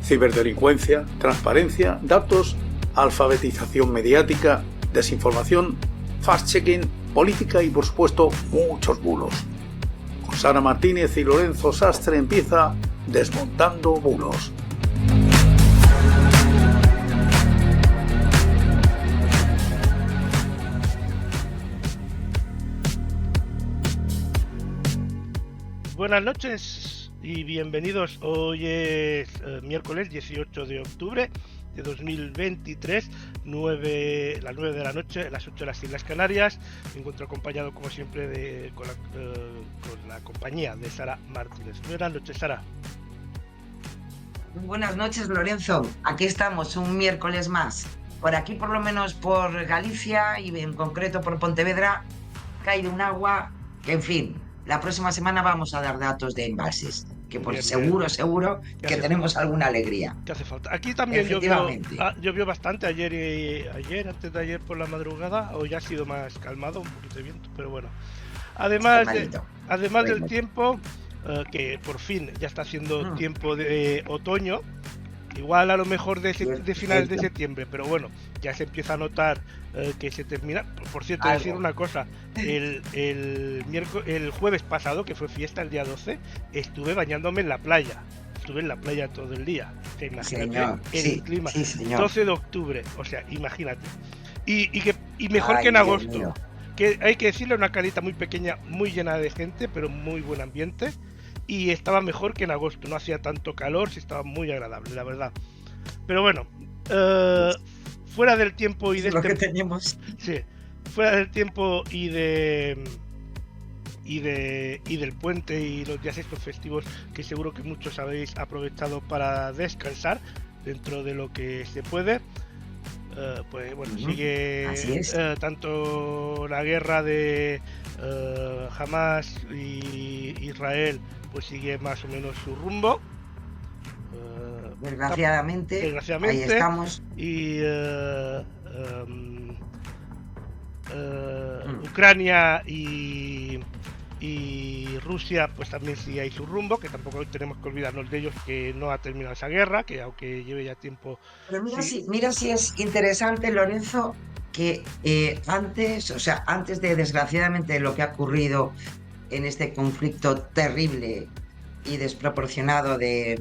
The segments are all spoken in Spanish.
ciberdelincuencia, transparencia, datos, alfabetización mediática, desinformación, fact-checking, política y, por supuesto, muchos bulos. Con Sara Martínez y Lorenzo Sastre empieza Desmontando Bulos. Buenas noches y bienvenidos. Hoy es miércoles 18 de octubre de 2023, las 9 de la noche, las 8 de las Islas Canarias. Me encuentro acompañado, como siempre, con la compañía de Sara Martínez. Buenas noches, Sara. Buenas noches, Lorenzo. Aquí estamos, un miércoles más. Por aquí, por lo menos por Galicia y en concreto por Pontevedra, ha caído un agua que, en fin, la próxima semana vamos a dar datos de embalses, que por seguro que tenemos alguna alegría. ¿Qué hace falta? Aquí también llovió bastante ayer, antes de ayer por la madrugada. Hoy ha sido más calmado, un poquito de viento, pero bueno. Además del tiempo, que por fin ya está haciendo tiempo de otoño, igual a lo mejor de finales de septiembre, pero bueno, ya se empieza a notar que se termina. Por cierto, decir una cosa, el jueves pasado, que fue fiesta, el día 12, estuve bañándome en la playa. Estuve en la playa todo el día. Imagínate el clima. Sí, 12 de octubre, o sea, imagínate. Y mejor que en agosto. Que hay que decirle, una calita muy pequeña, muy llena de gente, pero muy buen ambiente. Y estaba mejor que en agosto, no hacía tanto calor, sí, estaba muy agradable, la verdad. Pero bueno, fuera del tiempo y de lo que teníamos. Sí, fuera del tiempo y del puente y los días estos festivos, que seguro que muchos habéis aprovechado para descansar dentro de lo que se puede. Pues bueno, sigue tanto la guerra de Hamas y Israel, pues sigue más o menos su rumbo. Desgraciadamente, ahí estamos. Y Ucrania y Rusia pues también sigue ahí su rumbo, que tampoco tenemos que olvidarnos de ellos, que no ha terminado esa guerra, que aunque lleve ya tiempo. Pero mira si es interesante, Lorenzo, que antes de, desgraciadamente, lo que ha ocurrido en este conflicto terrible y desproporcionado de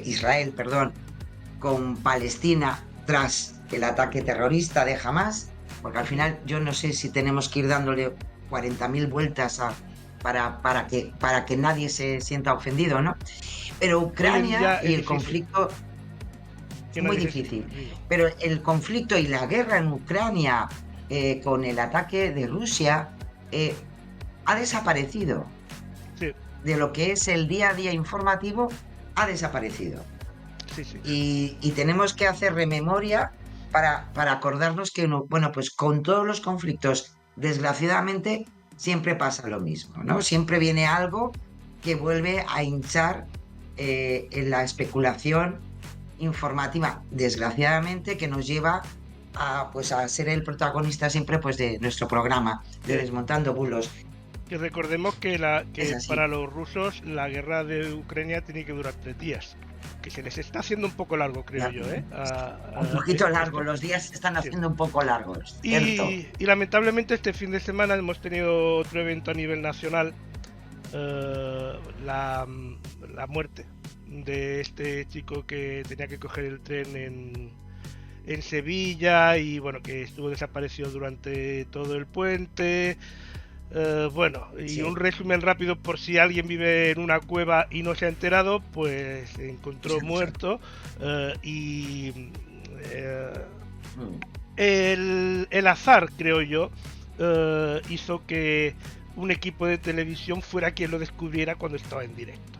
Israel, con Palestina tras el ataque terrorista de Hamas, porque al final yo no sé si tenemos que ir dándole 40.000 vueltas para que nadie se sienta ofendido, ¿no? Pero Ucrania y el conflicto es muy difícil. Pero el conflicto y la guerra en Ucrania con el ataque de Rusia ha desaparecido. Sí. De lo que es el día a día informativo, ha desaparecido. Sí. Y tenemos que hacer rememoria para acordarnos que pues con todos los conflictos, desgraciadamente, siempre pasa lo mismo, ¿no? Siempre viene algo que vuelve a hinchar en la especulación informativa, desgraciadamente, que nos lleva a ser el protagonista siempre pues de nuestro programa de Desmontando Bulos. Que recordemos que para los rusos la guerra de Ucrania tiene que durar 3 días, que se les está haciendo un poco largo, creo yo, un poquito largo, los días se están haciendo un poco largos, ¿cierto? Y lamentablemente este fin de semana hemos tenido otro evento a nivel nacional, la muerte de este chico que tenía que coger el tren en Sevilla, y bueno, que estuvo desaparecido durante todo el puente. Un resumen rápido, por si alguien vive en una cueva y no se ha enterado, pues se encontró muerto. El azar, creo yo, hizo que un equipo de televisión fuera quien lo descubriera cuando estaba en directo.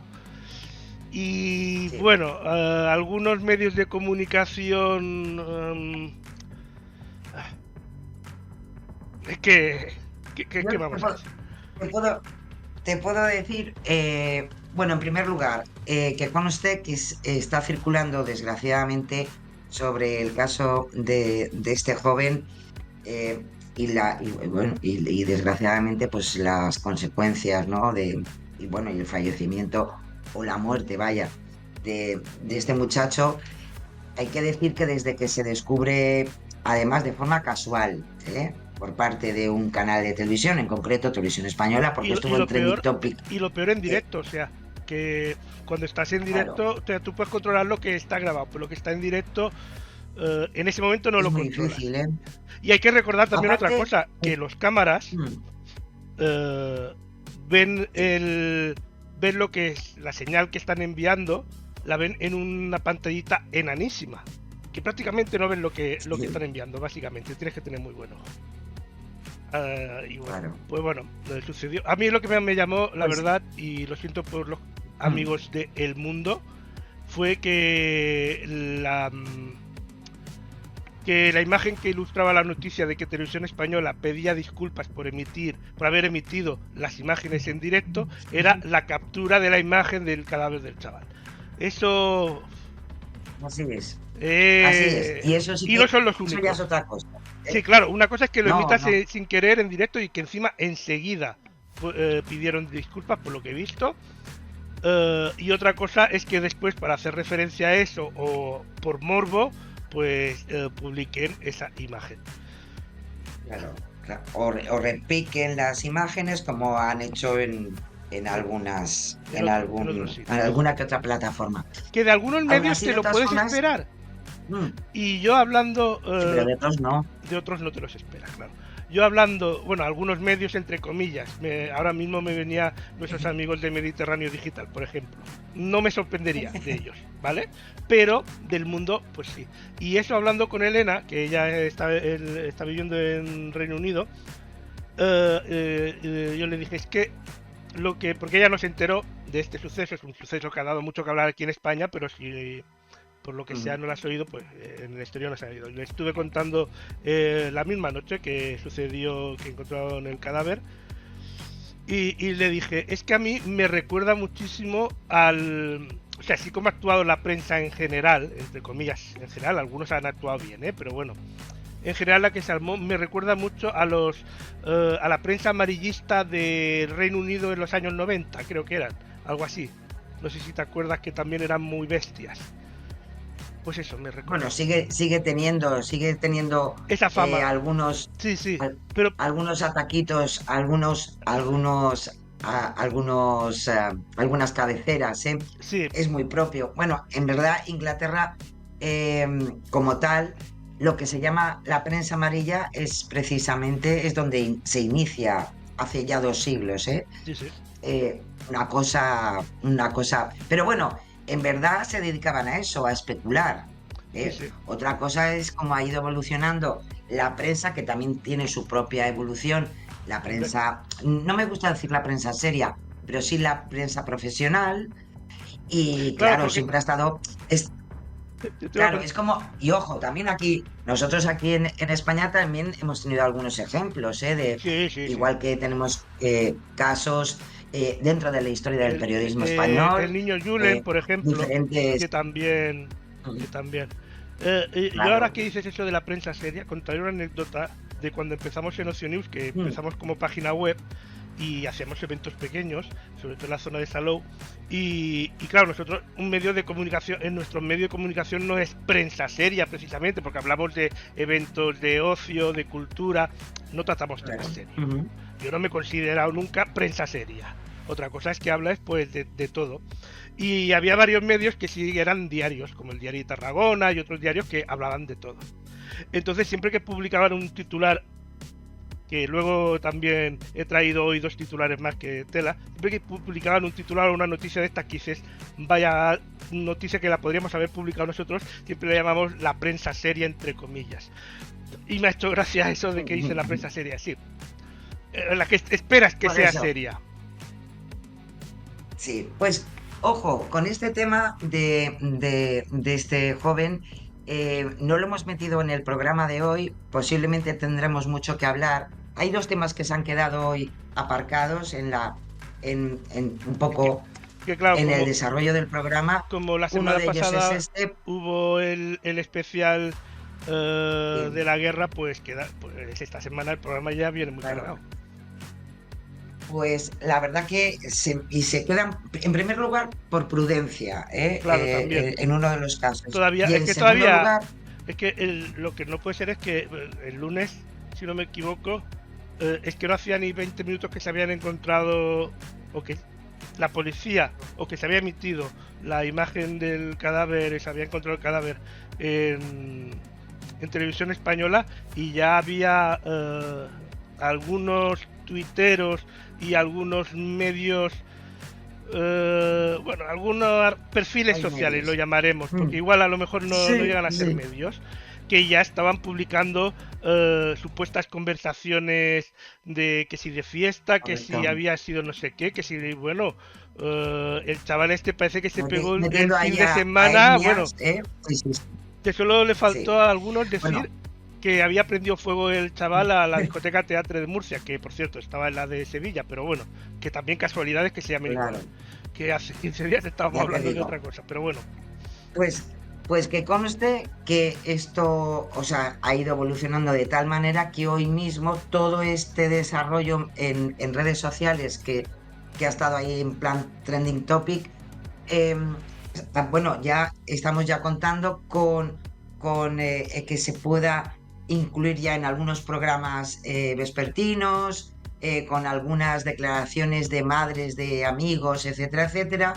Y bueno, algunos medios de comunicación ¿qué vamos a hacer? Te puedo decir, en primer lugar, que conste que está circulando, desgraciadamente, sobre el caso de este joven y desgraciadamente pues las consecuencias, ¿no? y el fallecimiento o la muerte, vaya, de este muchacho, hay que decir que desde que se descubre, además de forma casual, por parte de un canal de televisión, en concreto Televisión Española, porque estuvo en Trending Topic. Y lo peor en directo, o sea, que cuando estás en directo, claro, tú puedes controlar lo que está grabado, pero lo que está en directo, en ese momento no es lo muy controlas. Difícil, ¿eh? Y hay que recordar también otra cosa, que los cámaras ven lo que es la señal que están enviando, la ven en una pantallita enanísima, que prácticamente no ven lo que están enviando, básicamente. Tienes que tener muy buen ojo. Y bueno, claro. Pues bueno, sucedió. A mí lo que me llamó, la verdad, y lo siento por los amigos de El Mundo, fue que la imagen que ilustraba la noticia de que Televisión Española pedía disculpas por haber emitido las imágenes en directo, era la captura de la imagen del cadáver del chaval. Eso... Así es. Así es. Y eso sí y no son los únicos. Eso ya es otra cosa. Sí, claro, una cosa es que lo emitas sin querer en directo y que encima enseguida pidieron disculpas por lo que he visto. Y otra cosa es que después, para hacer referencia a eso o por morbo, pues publiquen esa imagen. Claro. O repiquen las imágenes como han hecho en alguna que otra plataforma. Que de algunos medios te lo puedes esperar. Y yo hablando... sí, pero de otros no. De otros no te los esperas, claro. Yo hablando, bueno, algunos medios entre comillas, ahora mismo me venía nuestros amigos de Mediterráneo Digital, por ejemplo. No me sorprendería de ellos, ¿vale? Pero del mundo, pues sí. Y eso hablando con Elena, que ella está viviendo en Reino Unido, yo le dije, es que porque ella no se enteró de este suceso, es un suceso que ha dado mucho que hablar aquí en España, pero si por lo que sea no lo has oído, pues en el exterior no se ha oído. Le estuve contando la misma noche que sucedió, que encontraron el cadáver, y le dije, es que a mí me recuerda muchísimo o sea, así como ha actuado la prensa en general, entre comillas, en general, algunos han actuado bien, pero bueno, en general la que se armó me recuerda mucho a la prensa amarillista del Reino Unido en los años 90, creo que eran, algo así. No sé si te acuerdas, que también eran muy bestias. Pues eso, me recuerda. Bueno, sigue teniendo esa fama. Algunos, sí, pero algunos ataquitos, algunas cabeceras, Sí. Es muy propio. Bueno, en verdad Inglaterra, como tal, lo que se llama la prensa amarilla es donde se inicia hace ya 2 siglos, Sí. Una cosa, pero bueno, en verdad se dedicaban a eso, a especular. Sí. Otra cosa es cómo ha ido evolucionando la prensa, que también tiene su propia evolución. La prensa, no me gusta decir la prensa seria, pero sí la prensa profesional. Y claro, siempre ha estado... Claro, es como, y ojo, también nosotros aquí en España también hemos tenido algunos ejemplos, igual que tenemos casos dentro de la historia del periodismo español. El niño Julen, por ejemplo, diferentes... que también. Claro. Yo ahora que dices eso de la prensa seria, contaré una anécdota de cuando empezamos en Ocio News, que empezamos como página web y hacíamos eventos pequeños, sobre todo en la zona de Salou, y claro, nosotros en nuestro medio de comunicación no es prensa seria precisamente, porque hablamos de eventos de ocio, de cultura, no tratamos temas serios. Yo no me he considerado nunca prensa seria. Otra cosa es que hablas pues de todo. Y había varios medios que sí eran diarios, como el Diario de Tarragona y otros diarios que hablaban de todo. Entonces siempre que publicaban un titular, que luego también he traído hoy 2 titulares más que tela, siempre que publicaban un titular o una noticia de estas que dices, vaya noticia que la podríamos haber publicado nosotros, siempre le llamamos la prensa seria, entre comillas. Y me ha hecho gracia eso de que dice la prensa seria, sí. La que esperas que sea seria. Sí, pues ojo, con este tema de este joven, no lo hemos metido en el programa de hoy, posiblemente tendremos mucho que hablar. Hay 2 temas que se han quedado hoy aparcados en un poco que claro, en el desarrollo del programa. Como la semana pasada hubo el especial de la guerra, pues esta semana el programa ya viene muy cargado. Pues la verdad que se quedan, en primer lugar, por prudencia, Claro, también. en uno de los casos. Todavía, Y es en que segundo todavía, lugar, es que lo que no puede ser es que el lunes, si no me equivoco, es que no hacía ni 20 minutos que se habían encontrado, o que la policía, o que se había emitido la imagen del cadáver, se había encontrado el cadáver en televisión española, y ya había algunos tuiteros y algunos medios, bueno, algunos perfiles sociales medios. lo llamaremos, porque igual a lo mejor no Sí, llegan a ser sí. medios, que ya estaban publicando supuestas conversaciones de que si de fiesta, que si Correcto. había sido no sé qué, que si, bueno, el chaval este parece que se pegó el Metiendo fin ahí de a semana, bueno, etnias, Sí, sí, sí. que solo le faltó Sí. a algunos Bueno, decir que había prendido fuego el chaval a la discoteca Teatre de Murcia, que por cierto estaba en la de Sevilla, pero bueno, que también casualidades que se llamen igual, claro, que hace 15 días estábamos ya te hablando de digo. otra cosa, pero bueno. Pues que conste que esto, o sea, ha ido evolucionando de tal manera que hoy mismo todo este desarrollo en redes sociales que ha estado ahí en plan trending topic, eh, bueno, ya estamos ya contando con que se pueda incluir ya en algunos programas vespertinos, con algunas declaraciones de madres, de amigos, etcétera, etcétera.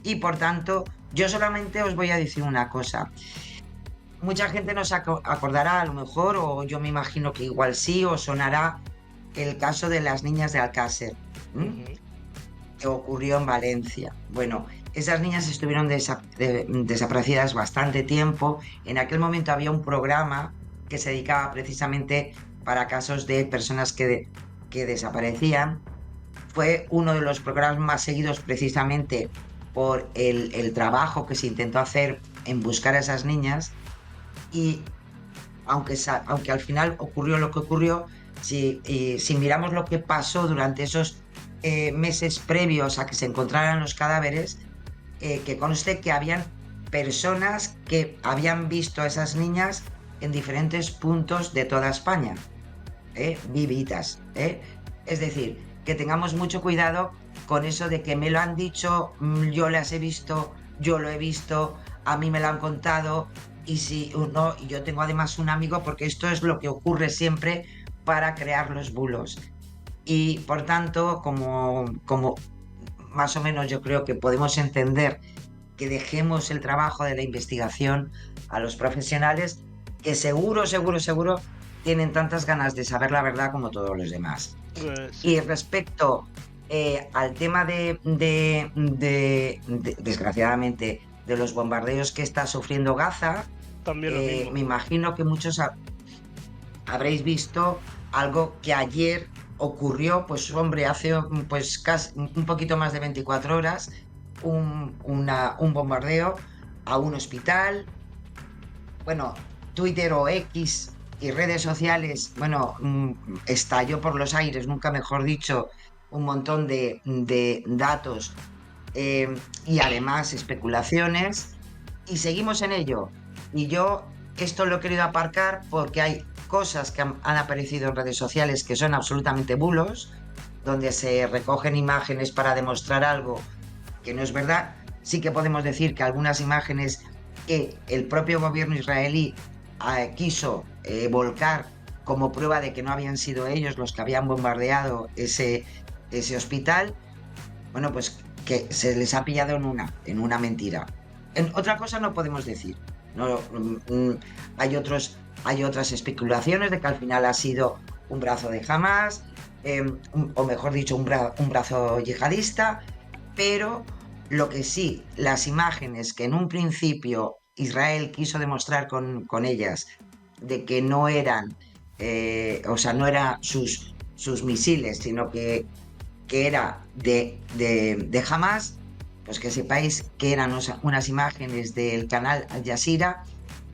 Y por tanto, yo solamente os voy a decir una cosa. Mucha gente no se acordará a lo mejor, o yo me imagino que igual sí, o sonará el caso de las niñas de Alcácer, Uh-huh. que ocurrió en Valencia. Bueno, esas niñas estuvieron desaparecidas bastante tiempo. En aquel momento había un programa que se dedicaba precisamente para casos de personas que desaparecían. Fue uno de los programas más seguidos precisamente por el trabajo que se intentó hacer en buscar a esas niñas. Y aunque al final ocurrió lo que ocurrió, si miramos lo que pasó durante esos meses previos a que se encontraran los cadáveres, que conste que habían personas que habían visto a esas niñas en diferentes puntos de toda España, vivitas. Es decir, que tengamos mucho cuidado con eso de que me lo han dicho, yo las he visto, yo lo he visto, a mí me lo han contado, y si no, yo tengo además un amigo, porque esto es lo que ocurre siempre para crear los bulos. Y por tanto, como más o menos yo creo que podemos entender que dejemos el trabajo de la investigación a los profesionales, que seguro tienen tantas ganas de saber la verdad como todos los demás. Sí. Y respecto al tema desgraciadamente, de los bombardeos que está sufriendo Gaza, También lo mismo. me imagino que muchos habréis visto algo que ayer ocurrió, pues hombre, hace pues casi un poquito más de 24 horas, un bombardeo a un hospital. Bueno, Twitter o X y redes sociales, bueno, estalló por los aires, nunca mejor dicho, un montón de datos y además especulaciones, y seguimos en ello. Y yo esto lo he querido aparcar porque hay cosas que han aparecido en redes sociales que son absolutamente bulos, donde se recogen imágenes para demostrar algo que no es verdad. Sí que podemos decir que algunas imágenes que el propio gobierno israelí quiso volcar como prueba de que no habían sido ellos los que habían bombardeado ese hospital, bueno, pues que se les ha pillado en una mentira. En otra cosa no podemos decir. No, hay otras especulaciones de que al final ha sido un brazo de Hamas, o mejor dicho, un brazo yihadista, pero lo que sí, las imágenes que en un principio Israel quiso demostrar con ellas de que no eran, o sea, no eran sus misiles, sino que era de Hamas, pues que sepáis que eran unas imágenes del canal Al Jazeera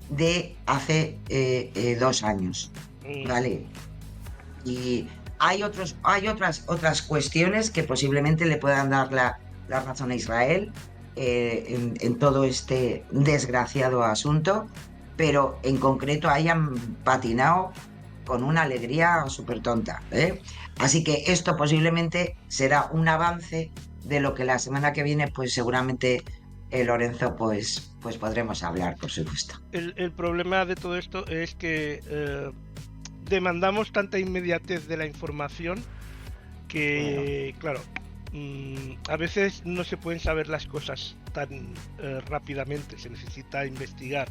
de hace 2 años, ¿vale? Y hay otras cuestiones que posiblemente le puedan dar la razón a Israel en todo este desgraciado asunto, pero en concreto hayan patinado con una alegría súper tonta, ¿eh? Así que esto posiblemente será un avance de lo que la semana que viene, pues seguramente, Lorenzo, pues podremos hablar, por supuesto. El problema de todo esto es que demandamos tanta inmediatez de la información que, claro, a veces no se pueden saber las cosas tan rápidamente. Se necesita investigar,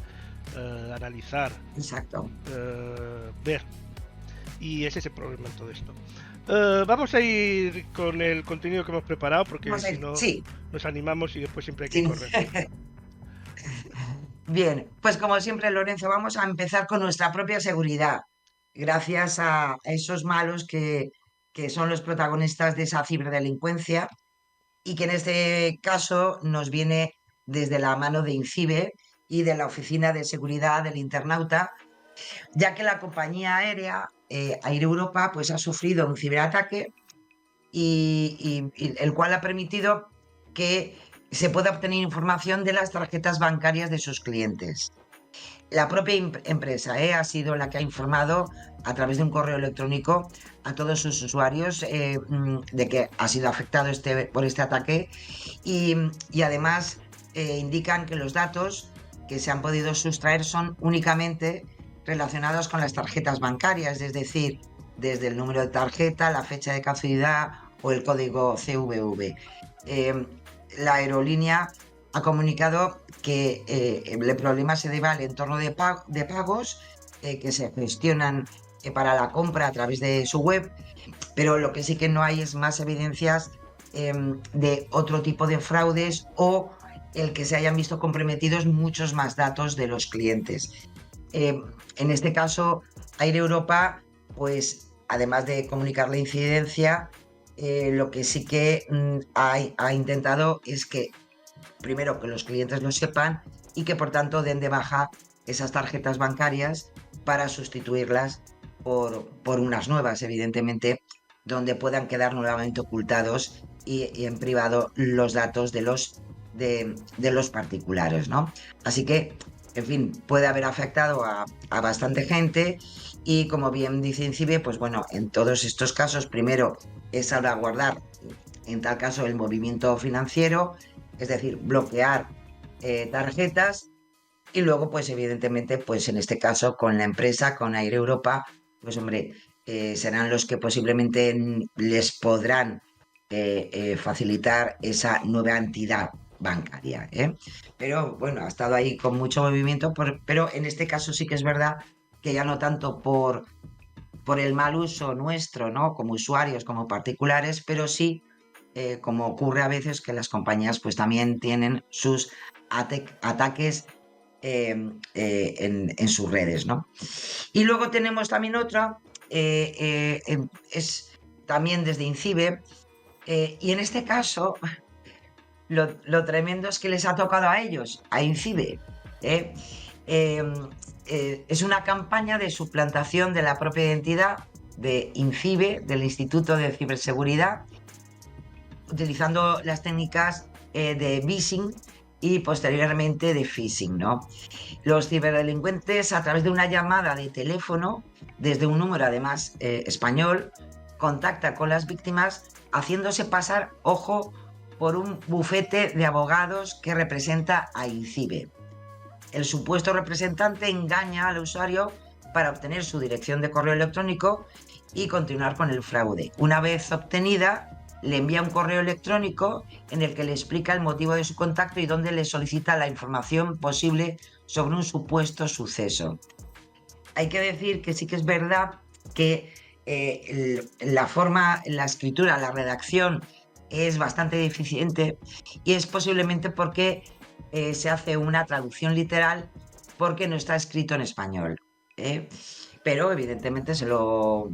analizar, exacto, ver. Y ese es el problema en todo esto. Vamos a ir con el contenido que hemos preparado, porque si no nos animamos y después siempre hay que correr. Bien, pues como siempre, Lorenzo, vamos a empezar con nuestra propia seguridad, gracias a esos malos que son los protagonistas de esa ciberdelincuencia y que en este caso nos viene desde la mano de INCIBE y de la Oficina de Seguridad del Internauta, ya que la compañía aérea Air Europa pues ha sufrido un ciberataque y el cual ha permitido que se pueda obtener información de las tarjetas bancarias de sus clientes. La propia empresa ha sido la que ha informado a través de un correo electrónico a todos sus usuarios de que ha sido afectado por este ataque y además indican que los datos que se han podido sustraer son únicamente relacionados con las tarjetas bancarias, es decir, desde el número de tarjeta, la fecha de caducidad o el código CVV. La aerolínea ha comunicado que el problema se debe al entorno de pagos que se gestionan para la compra a través de su web, pero lo que sí que no hay es más evidencias de otro tipo de fraudes o el que se hayan visto comprometidos muchos más datos de los clientes. En este caso, Air Europa, pues además de comunicar la incidencia, lo que sí que ha intentado es que primero que los clientes lo sepan y que por tanto den de baja esas tarjetas bancarias para sustituirlas por unas nuevas, evidentemente, donde puedan quedar nuevamente ocultados y en privado los datos de los particulares, ¿no? Así que, en fin, puede haber afectado a bastante gente y, como bien dice INCIBE, pues bueno, en todos estos casos, primero es salvaguardar, en tal caso, el movimiento financiero, es decir, bloquear tarjetas y luego, pues evidentemente, pues en este caso con la empresa, con Air Europa, pues hombre, serán los que posiblemente les podrán facilitar esa nueva entidad bancaria, ¿eh? Pero bueno, ha estado ahí con mucho movimiento, pero en este caso sí que es verdad que ya no tanto por el mal uso nuestro, ¿no? Como usuarios, como particulares, pero sí como ocurre a veces que las compañías pues también tienen sus ataques en sus redes, ¿no? Y luego tenemos también otra, es también desde INCIBE, y en este caso lo tremendo es que les ha tocado a ellos, a INCIBE. Es una campaña de suplantación de la propia identidad de INCIBE, del Instituto de Ciberseguridad, utilizando las técnicas de vishing y posteriormente de phishing, ¿no? Los ciberdelincuentes, a través de una llamada de teléfono, desde un número además español, contacta con las víctimas haciéndose pasar, ojo, por un bufete de abogados que representa a INCIBE. El supuesto representante engaña al usuario para obtener su dirección de correo electrónico y continuar con el fraude. Una vez obtenida, le envía un correo electrónico en el que le explica el motivo de su contacto y donde le solicita la información posible sobre un supuesto suceso. Hay que decir que sí que es verdad que la forma, la escritura, la redacción es bastante deficiente y es posiblemente porque se hace una traducción literal porque no está escrito en español, ¿eh? Pero evidentemente se lo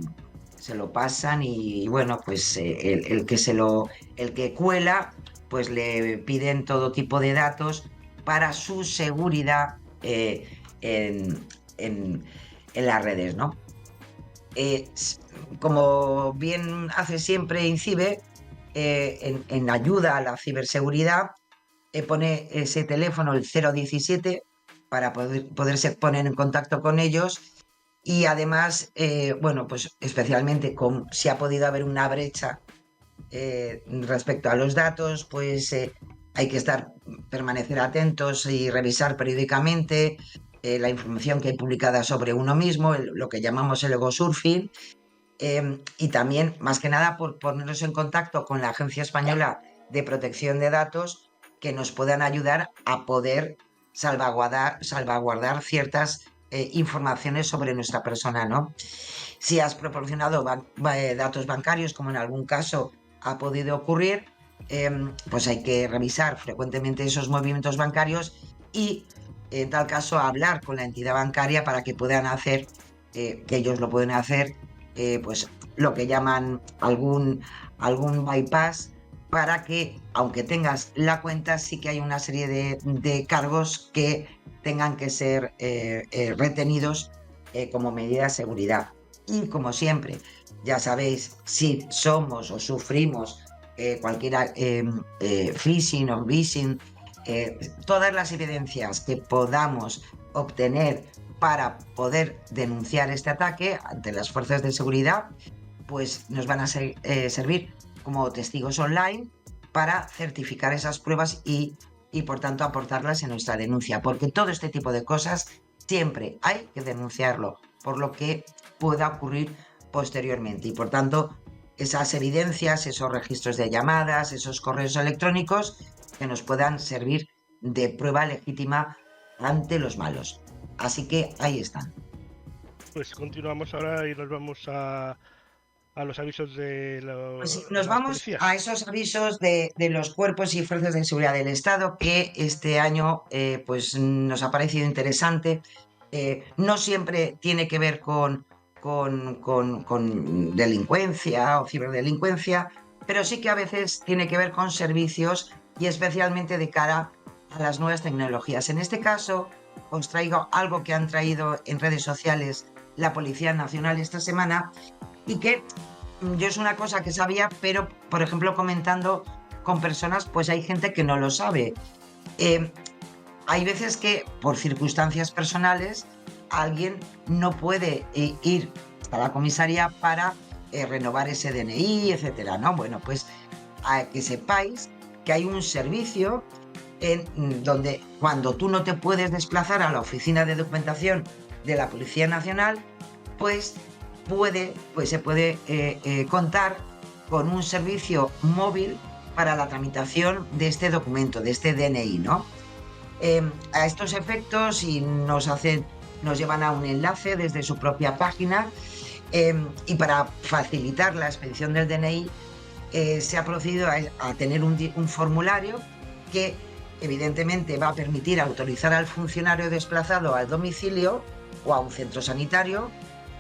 pasan y bueno, pues el que cuela, pues le piden todo tipo de datos para su seguridad en las redes, ¿no? Como bien hace siempre INCIBE, en ayuda a la ciberseguridad, pone ese teléfono, el 017, para poderse poner en contacto con ellos Y además, bueno, pues especialmente si ha podido haber una brecha respecto a los datos, pues hay que permanecer atentos y revisar periódicamente la información que hay publicada sobre uno mismo, lo que llamamos el ego surfing, y también, más que nada, por ponernos en contacto con la Agencia Española de Protección de Datos, que nos puedan ayudar a poder salvaguardar ciertas informaciones sobre nuestra persona, ¿no? Si has proporcionado datos bancarios, como en algún caso ha podido ocurrir, pues hay que revisar frecuentemente esos movimientos bancarios y, en tal caso, hablar con la entidad bancaria para que puedan hacer, que ellos lo pueden hacer, pues lo que llaman algún bypass, para que, aunque tengas la cuenta, sí que hay una serie de cargos que tengan que ser retenidos como medida de seguridad. Y como siempre, ya sabéis, si somos o sufrimos cualquier phishing o vishing, todas las evidencias que podamos obtener para poder denunciar este ataque ante las fuerzas de seguridad, pues nos van a servir como testigos online para certificar esas pruebas y por tanto aportarlas en nuestra denuncia, porque todo este tipo de cosas siempre hay que denunciarlo por lo que pueda ocurrir posteriormente, y por tanto esas evidencias, esos registros de llamadas, esos correos electrónicos que nos puedan servir de prueba legítima ante los malos. Así que ahí están. Pues continuamos ahora y nos vamos a los avisos de Pues nos las vamos policías. a esos avisos de los cuerpos y fuerzas de seguridad del Estado, que este año pues nos ha parecido interesante. No siempre tiene que ver con delincuencia o ciberdelincuencia, pero sí que a veces tiene que ver con servicios y especialmente de cara a las nuevas tecnologías. En este caso, os traigo algo que han traído en redes sociales la Policía Nacional esta semana y que yo es una cosa que sabía, pero, por ejemplo, comentando con personas, pues hay gente que no lo sabe. Hay veces que, por circunstancias personales, alguien no puede ir a la comisaría para renovar ese DNI, etcétera, ¿no? Bueno, pues que sepáis que hay un servicio donde, cuando tú no te puedes desplazar a la oficina de documentación de la Policía Nacional, pues se puede contar con un servicio móvil para la tramitación de este documento, de este DNI, ¿no? A estos efectos, y nos llevan a un enlace desde su propia página, y para facilitar la expedición del DNI se ha procedido a tener un formulario que evidentemente va a permitir autorizar al funcionario desplazado al domicilio o a un centro sanitario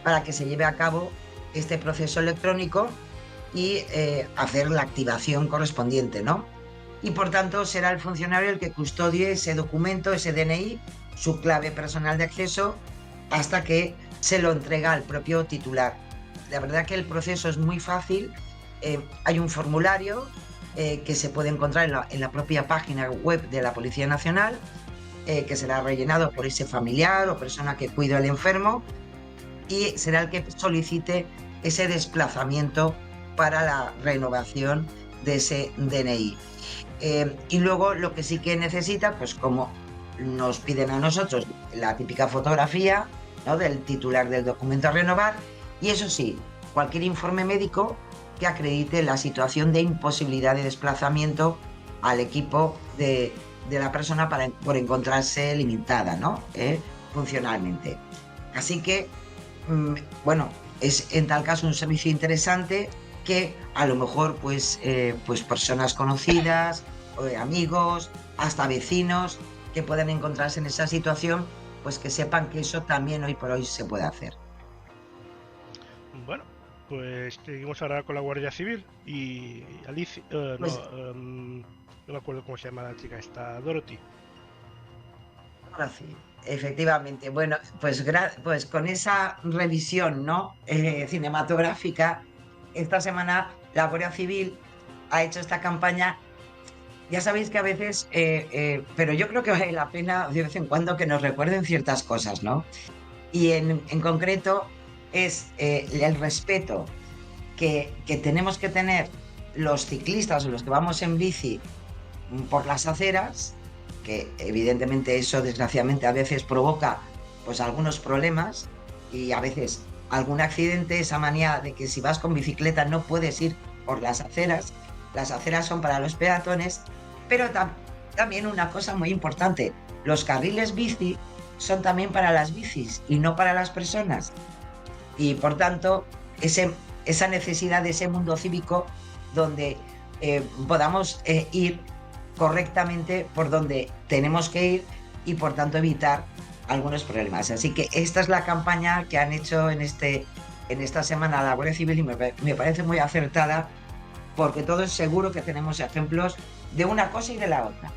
para que se lleve a cabo este proceso electrónico y hacer la activación correspondiente, ¿no? Y por tanto será el funcionario el que custodie ese documento, ese DNI, su clave personal de acceso, hasta que se lo entrega al propio titular. La verdad que el proceso es muy fácil. Hay un formulario que se puede encontrar en la propia página web de la Policía Nacional, que será rellenado por ese familiar o persona que cuida al enfermo, y será el que solicite ese desplazamiento para la renovación de ese DNI. Y luego lo que sí que necesita, pues como nos piden a nosotros, la típica fotografía, ¿no?, del titular del documento a renovar, y eso sí, cualquier informe médico que acredite la situación de imposibilidad de desplazamiento al equipo de la persona por encontrarse limitada, ¿no?, funcionalmente. Así que, bueno, es en tal caso un servicio interesante que a lo mejor pues personas conocidas, amigos, hasta vecinos que puedan encontrarse en esa situación, pues que sepan que eso también hoy por hoy se puede hacer. Bueno, pues seguimos ahora con la Guardia Civil y Alicia, pues, no me acuerdo cómo se llama la chica esta, Dorothy. Ahora sí, efectivamente. Bueno, pues con esa revisión, ¿no?, cinematográfica, esta semana la Guardia Civil ha hecho esta campaña. Ya sabéis que a veces, pero yo creo que vale la pena de vez en cuando que nos recuerden ciertas cosas, ¿no? Y en concreto es el respeto que tenemos que tener los ciclistas o los que vamos en bici por las aceras, que evidentemente eso desgraciadamente a veces provoca pues algunos problemas y a veces algún accidente, esa manía de que si vas con bicicleta no puedes ir por las aceras son para los peatones, pero también una cosa muy importante, los carriles bici son también para las bicis y no para las personas, y por tanto esa necesidad de ese mundo cívico donde podamos ir correctamente por donde tenemos que ir y por tanto evitar algunos problemas. Así que esta es la campaña que han hecho en esta semana la Guardia Civil y me parece muy acertada, porque todos seguro que tenemos ejemplos de una cosa y de la otra,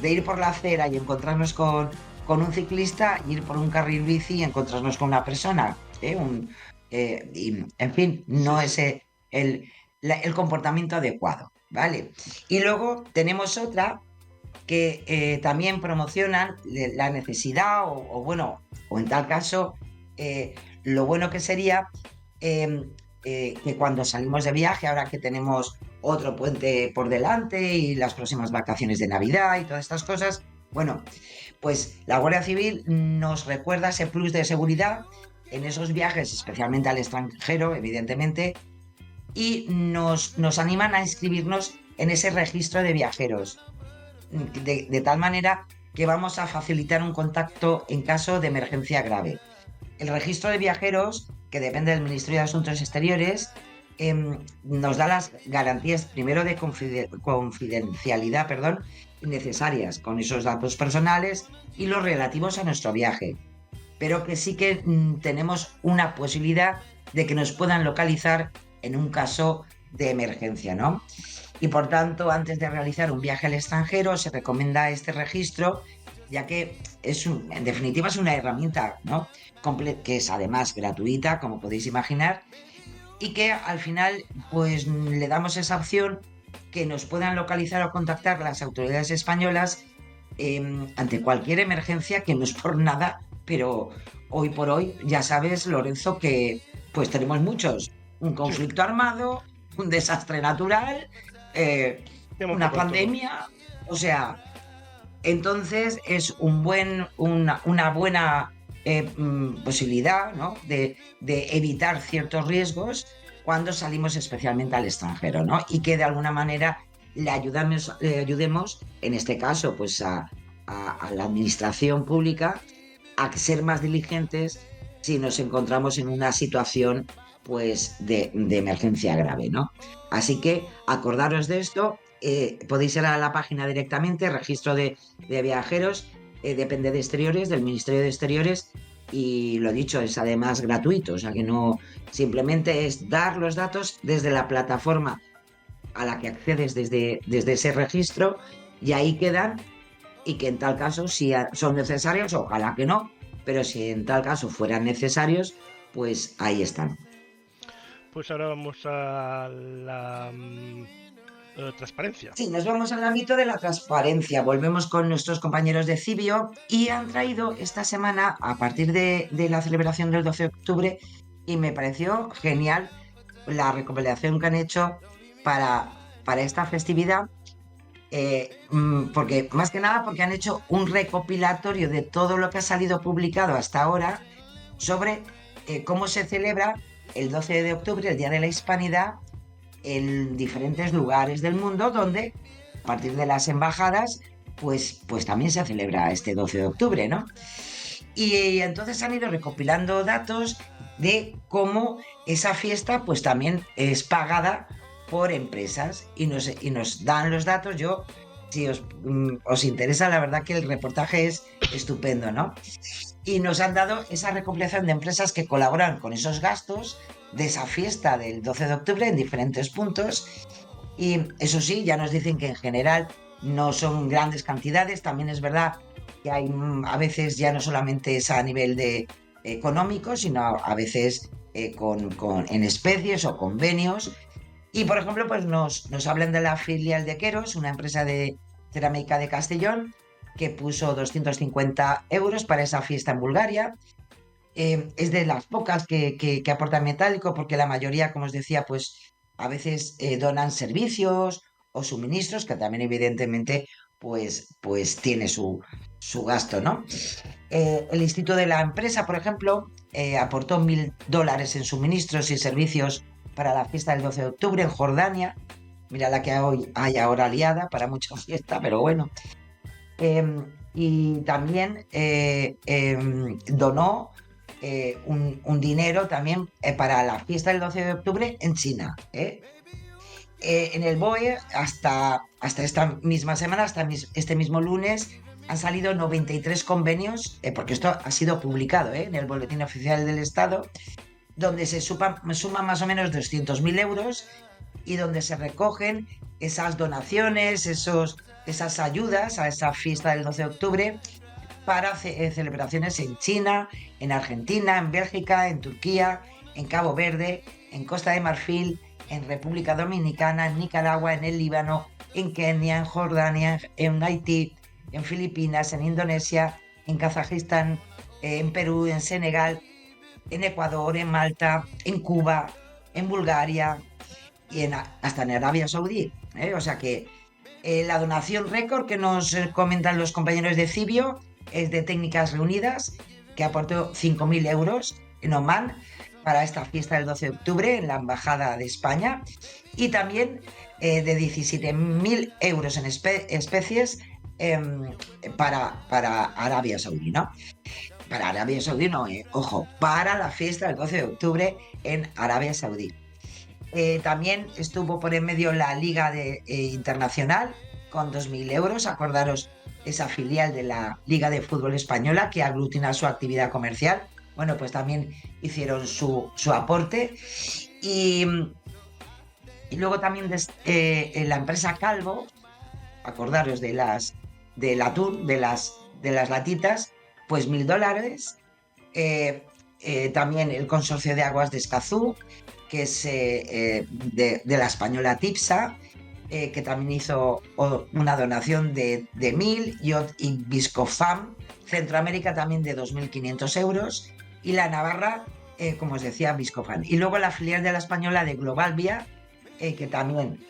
de ir por la acera y encontrarnos con un ciclista, y ir por un carril bici y encontrarnos con una persona, y, en fin, no es el comportamiento adecuado, ¿vale? Y luego tenemos otra que también promocionan la necesidad o en tal caso lo bueno que sería que cuando salimos de viaje, ahora que tenemos otro puente por delante y las próximas vacaciones de Navidad y todas estas cosas, bueno, pues la Guardia Civil nos recuerda ese plus de seguridad en esos viajes, especialmente al extranjero, evidentemente, y nos animan a inscribirnos en ese registro de viajeros, de tal manera que vamos a facilitar un contacto en caso de emergencia grave. El registro de viajeros, que depende del Ministerio de Asuntos Exteriores, nos da las garantías, primero, de confidencialidad, necesarias con esos datos personales y los relativos a nuestro viaje, pero que sí que tenemos una posibilidad de que nos puedan localizar en un caso de emergencia, ¿no? Y por tanto, antes de realizar un viaje al extranjero, se recomienda este registro, ya que en definitiva es una herramienta, ¿no?, que es además gratuita, como podéis imaginar, y que al final pues le damos esa opción que nos puedan localizar o contactar las autoridades españolas ante cualquier emergencia, que no es por nada, pero hoy por hoy ya sabes, Lorenzo, que pues tenemos muchos: un conflicto armado, un desastre natural, una pandemia, o sea, entonces es una buena posibilidad, ¿no?, de evitar ciertos riesgos cuando salimos especialmente al extranjero, ¿no? Y que de alguna manera le ayudemos, en este caso, pues a la administración pública a ser más diligentes si nos encontramos en una situación pues de emergencia grave, ¿no? Así que acordaros de esto, podéis ir a la página directamente, registro de viajeros, depende de Exteriores, del Ministerio de Exteriores, y lo dicho, es además gratuito, o sea que no, simplemente es dar los datos desde la plataforma a la que accedes desde ese registro, y ahí quedan, y que en tal caso, si son necesarios, ojalá que no, pero si en tal caso fueran necesarios, pues ahí están. Pues ahora vamos a la transparencia. Sí, nos vamos al ámbito de la transparencia. Volvemos con nuestros compañeros de Cibio, y han traído esta semana, a partir de la celebración del 12 de octubre, y me pareció genial la recopilación que han hecho para esta festividad, porque más que nada porque han hecho un recopilatorio de todo lo que ha salido publicado hasta ahora sobre cómo se celebra el 12 de octubre, el Día de la Hispanidad, en diferentes lugares del mundo, donde a partir de las embajadas pues también se celebra este 12 de octubre, ¿no? Y entonces han ido recopilando datos de cómo esa fiesta pues también es pagada por empresas, y nos dan los datos. Yo, si os interesa, la verdad que el reportaje es estupendo, ¿no? Y nos han dado esa recopilación de empresas que colaboran con esos gastos de esa fiesta del 12 de octubre en diferentes puntos, y eso sí, ya nos dicen que en general no son grandes cantidades. También es verdad que hay a veces ya no solamente es a nivel de económico, sino a veces en especies o convenios. Y por ejemplo, pues nos hablan de la filial de Queros, una empresa de cerámica de Castellón, que puso 250 euros para esa fiesta en Bulgaria. es de las pocas que aportan metálico, porque la mayoría, como os decía, pues a veces donan servicios o suministros, que también evidentemente pues tiene su gasto, ¿no? El instituto de la empresa, por ejemplo, aportó $1.000 en suministros y servicios para la fiesta del 12 de octubre en Jordania. Mira la que hay ahora liada para mucha fiesta, pero bueno. Y también donó un dinero también para la fiesta del 12 de octubre en China. En el BOE, hasta esta misma semana, hasta este mismo lunes, han salido 93 convenios, porque esto ha sido publicado en el Boletín Oficial del Estado, donde se suman más o menos 200.000 euros y donde se recogen esas donaciones, esas ayudas a esa fiesta del 12 de octubre para celebraciones en China, en Argentina, en Bélgica, en Turquía, en Cabo Verde, en Costa de Marfil, en República Dominicana, en Nicaragua, en el Líbano, en Kenia, en Jordania, en Haití, en Filipinas, en Indonesia, en Kazajistán, en Perú, en Senegal, en Ecuador, en Malta, en Cuba, en Bulgaria y hasta en Arabia Saudí. O sea que la donación récord que nos comentan los compañeros de Cibio es de Técnicas Reunidas, que aportó 5.000 euros en Omán para esta fiesta del 12 de octubre en la Embajada de España, y también de 17.000 euros en especies para Arabia Saudí, ¿no? Para Arabia Saudí no, ojo, para la fiesta del 12 de octubre en Arabia Saudí. También estuvo por en medio la Liga Internacional con 2.000 euros. Acordaros, esa filial de la Liga de Fútbol Española que aglutina su actividad comercial. Bueno, pues también hicieron su aporte. Y luego también la empresa Calvo, acordaros del atún, de las latitas, pues $1.000. También el Consorcio de Aguas de Escazú, que es de la española Tipsa, que también hizo una donación de 1.000, y Viscofam Centroamérica también de 2.500 euros, y la Navarra, como os decía, Viscofam. Y luego la filial de la española de Globalvia, que también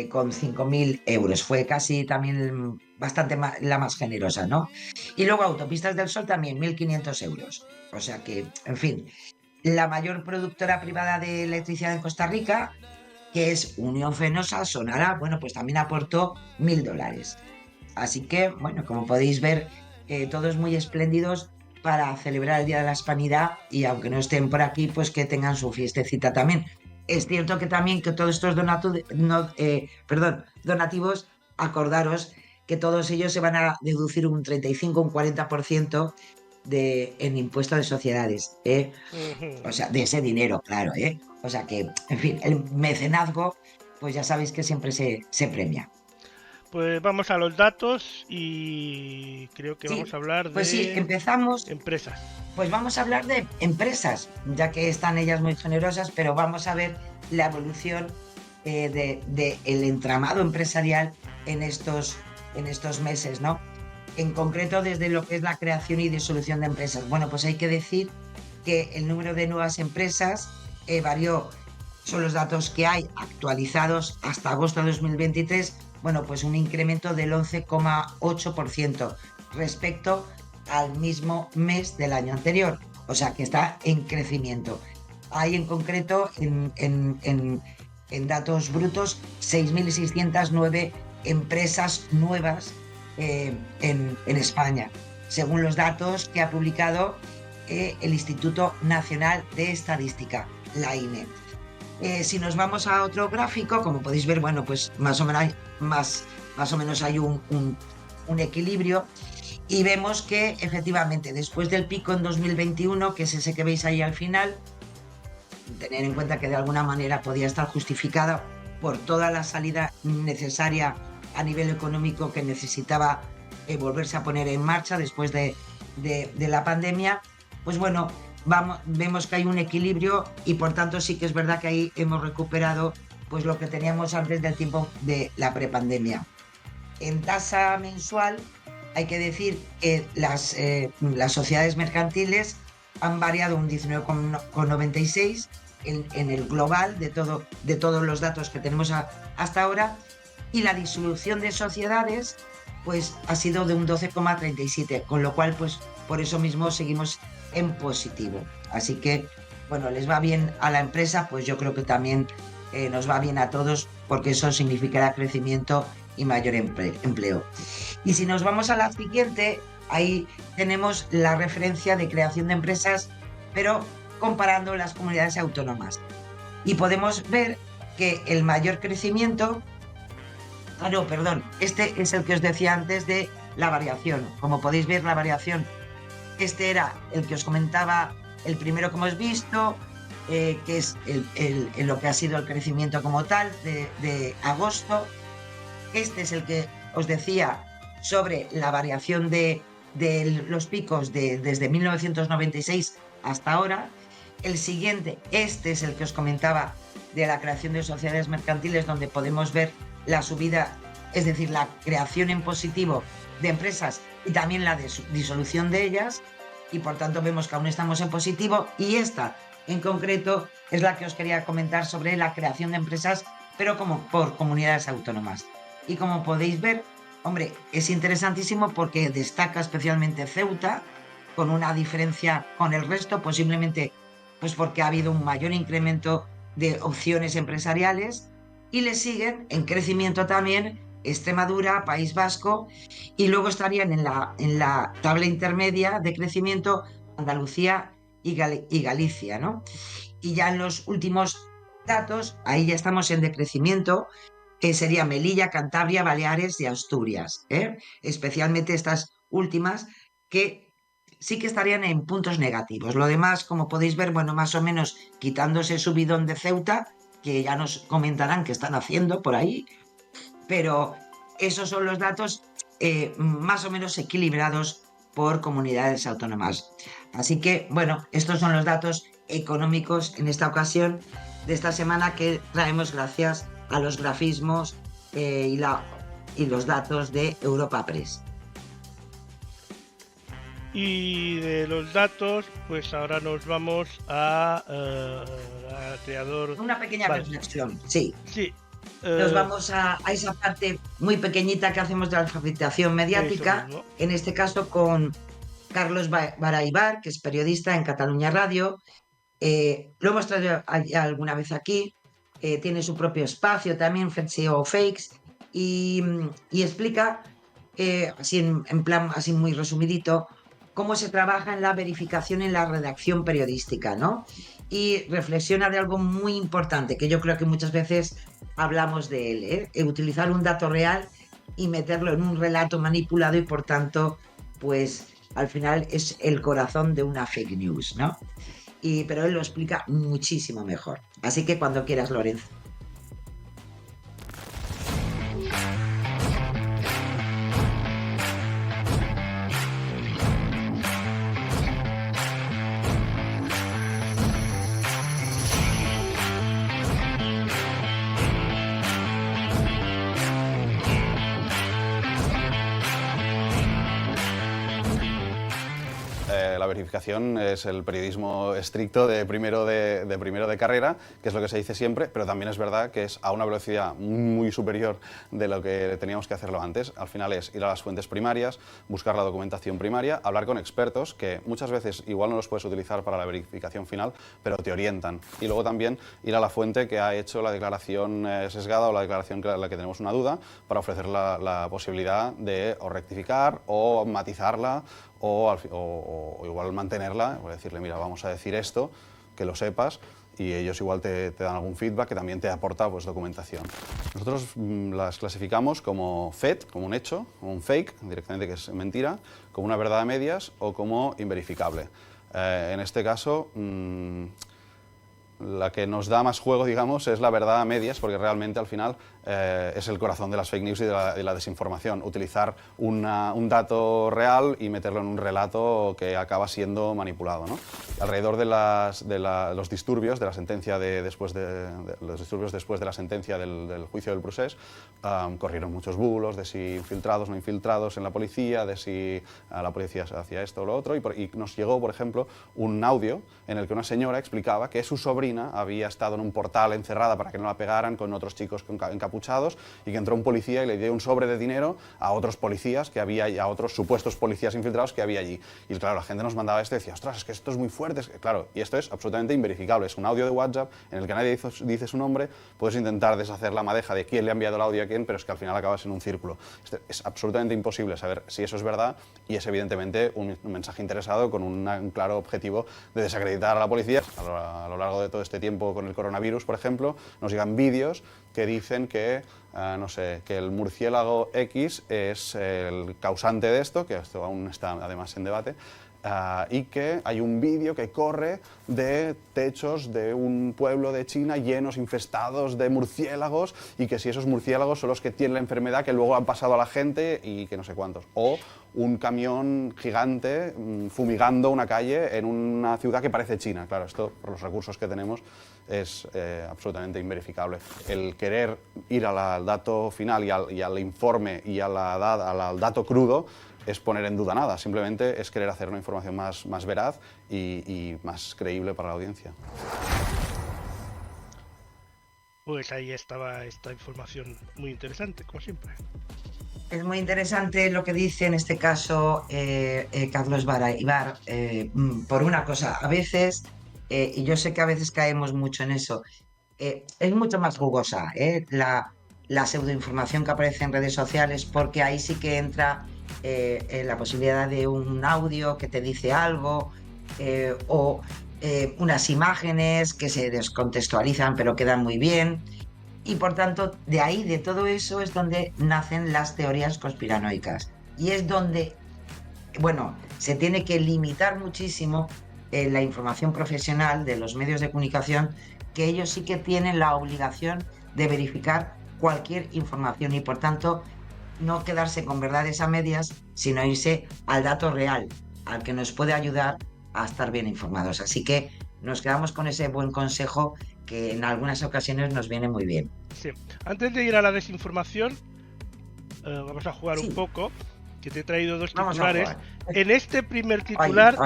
con 5.000 euros. Fue casi también bastante la más generosa, ¿no? Y luego Autopistas del Sol también, 1.500 euros. O sea que, en fin, la mayor productora privada de electricidad en Costa Rica, que es Unión Fenosa, sonará, bueno, pues también aportó $1.000. Así que, bueno, como podéis ver, todos muy espléndidos para celebrar el Día de la Hispanidad, y aunque no estén por aquí, pues que tengan su fiestecita también. Es cierto que también que todos estos donativos, acordaros que todos ellos se van a deducir un 35, un 40% en impuesto de sociedades, o sea, de ese dinero, claro, o sea que, en fin, el mecenazgo, pues ya sabéis que siempre se premia. Pues vamos a los datos y creo que vamos a hablar de... Pues sí, empezamos. Empresas. Pues vamos a hablar de empresas, ya que están ellas muy generosas, pero vamos a ver la evolución del entramado empresarial en estos meses, ¿no? En concreto, desde lo que es la creación y disolución de empresas. Bueno, pues hay que decir que el número de nuevas empresas varió. Son los datos que hay actualizados hasta agosto de 2023. Bueno, pues un incremento del 11,8% respecto al mismo mes del año anterior. O sea, que está en crecimiento. Hay en concreto, en datos brutos, 6.609 empresas nuevas en España, según los datos que ha publicado el Instituto Nacional de Estadística, la INE. Si nos vamos a otro gráfico, como podéis ver, bueno, pues más o menos hay un equilibrio, y vemos que efectivamente después del pico en 2021, que es ese que veis ahí al final, tener en cuenta que de alguna manera podía estar justificada por toda la salida necesaria a nivel económico que necesitaba volverse a poner en marcha después de la pandemia, pues bueno, vemos que hay un equilibrio, y por tanto sí que es verdad que ahí hemos recuperado pues lo que teníamos antes del tiempo de la prepandemia. En tasa mensual hay que decir que las sociedades mercantiles han variado un 19,96 en el global de todos los datos que tenemos hasta ahora, y la disolución de sociedades pues ha sido de un 12,37, con lo cual pues por eso mismo seguimos en positivo. Así que bueno, les va bien a la empresa, pues yo creo que también nos va bien a todos, porque eso significará crecimiento y mayor empleo. Y si nos vamos a la siguiente, ahí tenemos la referencia de creación de empresas, pero comparando las comunidades autónomas. Y podemos ver que el mayor crecimiento... no, perdón, este es el que os decía antes de la variación. Como podéis ver, la variación, este era el que os comentaba, el primero que hemos visto, que es lo que ha sido el crecimiento como tal de agosto. Este es el que os decía sobre la variación de los picos desde 1996 hasta ahora. El siguiente, este es el que os comentaba de la creación de sociedades mercantiles, donde podemos ver la subida, es decir, la creación en positivo de empresas y también la disolución de ellas, y por tanto vemos que aún estamos en positivo. Y esta en concreto es la que os quería comentar sobre la creación de empresas, pero como por comunidades autónomas. Y como podéis ver, hombre, es interesantísimo porque destaca especialmente Ceuta, con una diferencia con el resto, posiblemente pues porque ha habido un mayor incremento de opciones empresariales, y le siguen en crecimiento también Extremadura, País Vasco, y luego estarían en la tabla intermedia de crecimiento Andalucía y Galicia, ¿no? Y ya en los últimos datos, ahí ya estamos en decrecimiento, que sería Melilla, Cantabria, Baleares y Asturias, ¿eh? Especialmente estas últimas, que sí que estarían en puntos negativos. Lo demás, como podéis ver, bueno, más o menos quitándose su bidón de Ceuta, que ya nos comentarán qué están haciendo por ahí, pero esos son los datos más o menos equilibrados por comunidades autónomas. Así que, bueno, estos son los datos económicos en esta ocasión de esta semana, que traemos gracias a los grafismos y los datos de Europa Press. Y de los datos, pues ahora nos vamos a creador. Una pequeña reflexión, sí. Sí. Nos vamos a esa parte muy pequeñita que hacemos de alfabetización mediática, en este caso con Carlos Baraibar, que es periodista en Cataluña Radio. Lo hemos traído alguna vez aquí, tiene su propio espacio también, SEO Fakes, y explica, así en plan así muy resumidito, cómo se trabaja en la verificación en la redacción periodística, ¿no? Y reflexiona de algo muy importante, que yo creo que muchas veces hablamos de él, utilizar un dato real y meterlo en un relato manipulado, y por tanto, pues al final es el corazón de una fake news, ¿no? Pero él lo explica muchísimo mejor. Así que cuando quieras, Lorenzo. La verificación es el periodismo estricto de primero de carrera, que es lo que se dice siempre, pero también es verdad que es a una velocidad muy superior de lo que teníamos que hacerlo antes. Al final es ir a las fuentes primarias, buscar la documentación primaria, hablar con expertos, que muchas veces igual no los puedes utilizar para la verificación final, pero te orientan. Y luego también ir a la fuente que ha hecho la declaración sesgada o la declaración en la que tenemos una duda, para ofrecer la posibilidad de o rectificar o matizarla, o igual mantenerla, o decirle, mira, vamos a decir esto, que lo sepas, y ellos igual te dan algún feedback que también te aporta pues, documentación. Nosotros las clasificamos como FED, como un hecho, como un fake, directamente que es mentira, como una verdad a medias o como inverificable. En este caso, la que nos da más juego, digamos, es la verdad a medias, porque realmente al final es el corazón de las fake news y de la desinformación. Utilizar un dato real y meterlo en un relato que acaba siendo manipulado, ¿no? Alrededor de los disturbios de la sentencia después de la sentencia del juicio del procés, corrieron muchos bulos de si infiltrados o no infiltrados en la policía, de si la policía hacía esto o lo otro, y nos llegó, por ejemplo, un audio en el que una señora explicaba que su sobrina había estado en un portal encerrada para que no la pegaran con otros chicos encapuchados, y que entró un policía y le dio un sobre de dinero a otros policías que había, a otros supuestos policías infiltrados que había allí. Y claro, la gente nos mandaba esto y decía, ostras, es que esto es muy fuerte. Claro, y esto es absolutamente inverificable. Es un audio de WhatsApp en el que nadie dice su nombre. Puedes intentar deshacer la madeja de quién le ha enviado el audio a quién, pero es que al final acabas en un círculo. Es absolutamente imposible saber si eso es verdad, y es evidentemente un mensaje interesado con un claro objetivo de desacreditar a la policía. A lo largo de todo este tiempo con el coronavirus, por ejemplo, nos llegan vídeos que dicen que, no sé, que el murciélago X es el causante de esto, que esto aún está además en debate, y que hay un vídeo que corre de techos de un pueblo de China llenos, infestados de murciélagos, y que si esos murciélagos son los que tienen la enfermedad que luego han pasado a la gente y que no sé cuántos. O un camión gigante fumigando una calle en una ciudad que parece China. Claro, esto, por los recursos que tenemos, es absolutamente inverificable. El querer ir al dato final y al informe y al dato crudo es poner en duda nada, simplemente es querer hacer una información más veraz y más creíble para la audiencia. Pues ahí estaba esta información muy interesante, como siempre. Es muy interesante lo que dice en este caso Carlos Ibar, por una cosa, a veces, y yo sé que a veces caemos mucho en eso, es mucho más jugosa la pseudoinformación que aparece en redes sociales, porque ahí sí que entra la posibilidad de un audio que te dice algo, o unas imágenes que se descontextualizan pero quedan muy bien. Y por tanto, de ahí, de todo eso, es donde nacen las teorías conspiranoicas. Y es donde, bueno, se tiene que limitar muchísimo la información profesional de los medios de comunicación, que ellos sí que tienen la obligación de verificar cualquier información y, por tanto, no quedarse con verdades a medias, sino irse al dato real, al que nos puede ayudar a estar bien informados. Así que nos quedamos con ese buen consejo que en algunas ocasiones nos viene muy bien. Sí. Antes de ir a la desinformación, vamos a jugar un poco, que te he traído dos titulares. En este primer titular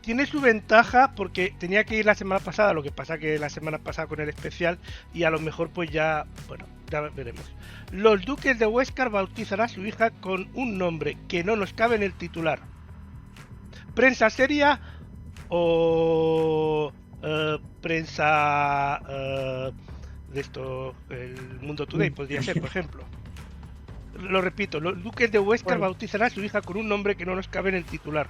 tiene su ventaja porque tenía que ir la semana pasada, lo que pasa que la semana pasada con el especial, y a lo mejor pues ya, bueno, ya veremos. Los duques de Huéscar bautizan a su hija con un nombre que no nos cabe en el titular. ¿Prensa seria o prensa de esto, el Mundo Today podría ser, por ejemplo? Lo repito, los duques de Huéscar bautizan a su hija con un nombre que no nos cabe en el titular.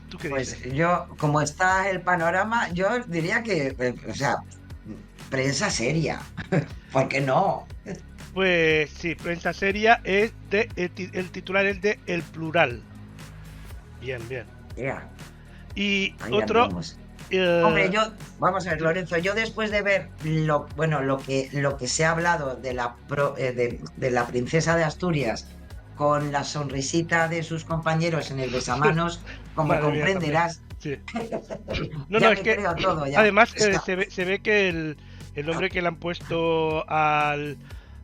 ¿Tú qué dices? Pues yo, como está el panorama, yo diría que, o sea, prensa seria. ¿Por qué no? Pues sí, prensa seria es el titular es de El Plural. Bien. Yeah. Y ahí otro. Hombre, vamos a ver, Lorenzo, yo después de ver lo que se ha hablado de la princesa de Asturias con la sonrisita de sus compañeros en el besamanos, como comprenderás. Sí. No, es que creo todo, ya. Además se ve que el nombre que le han puesto a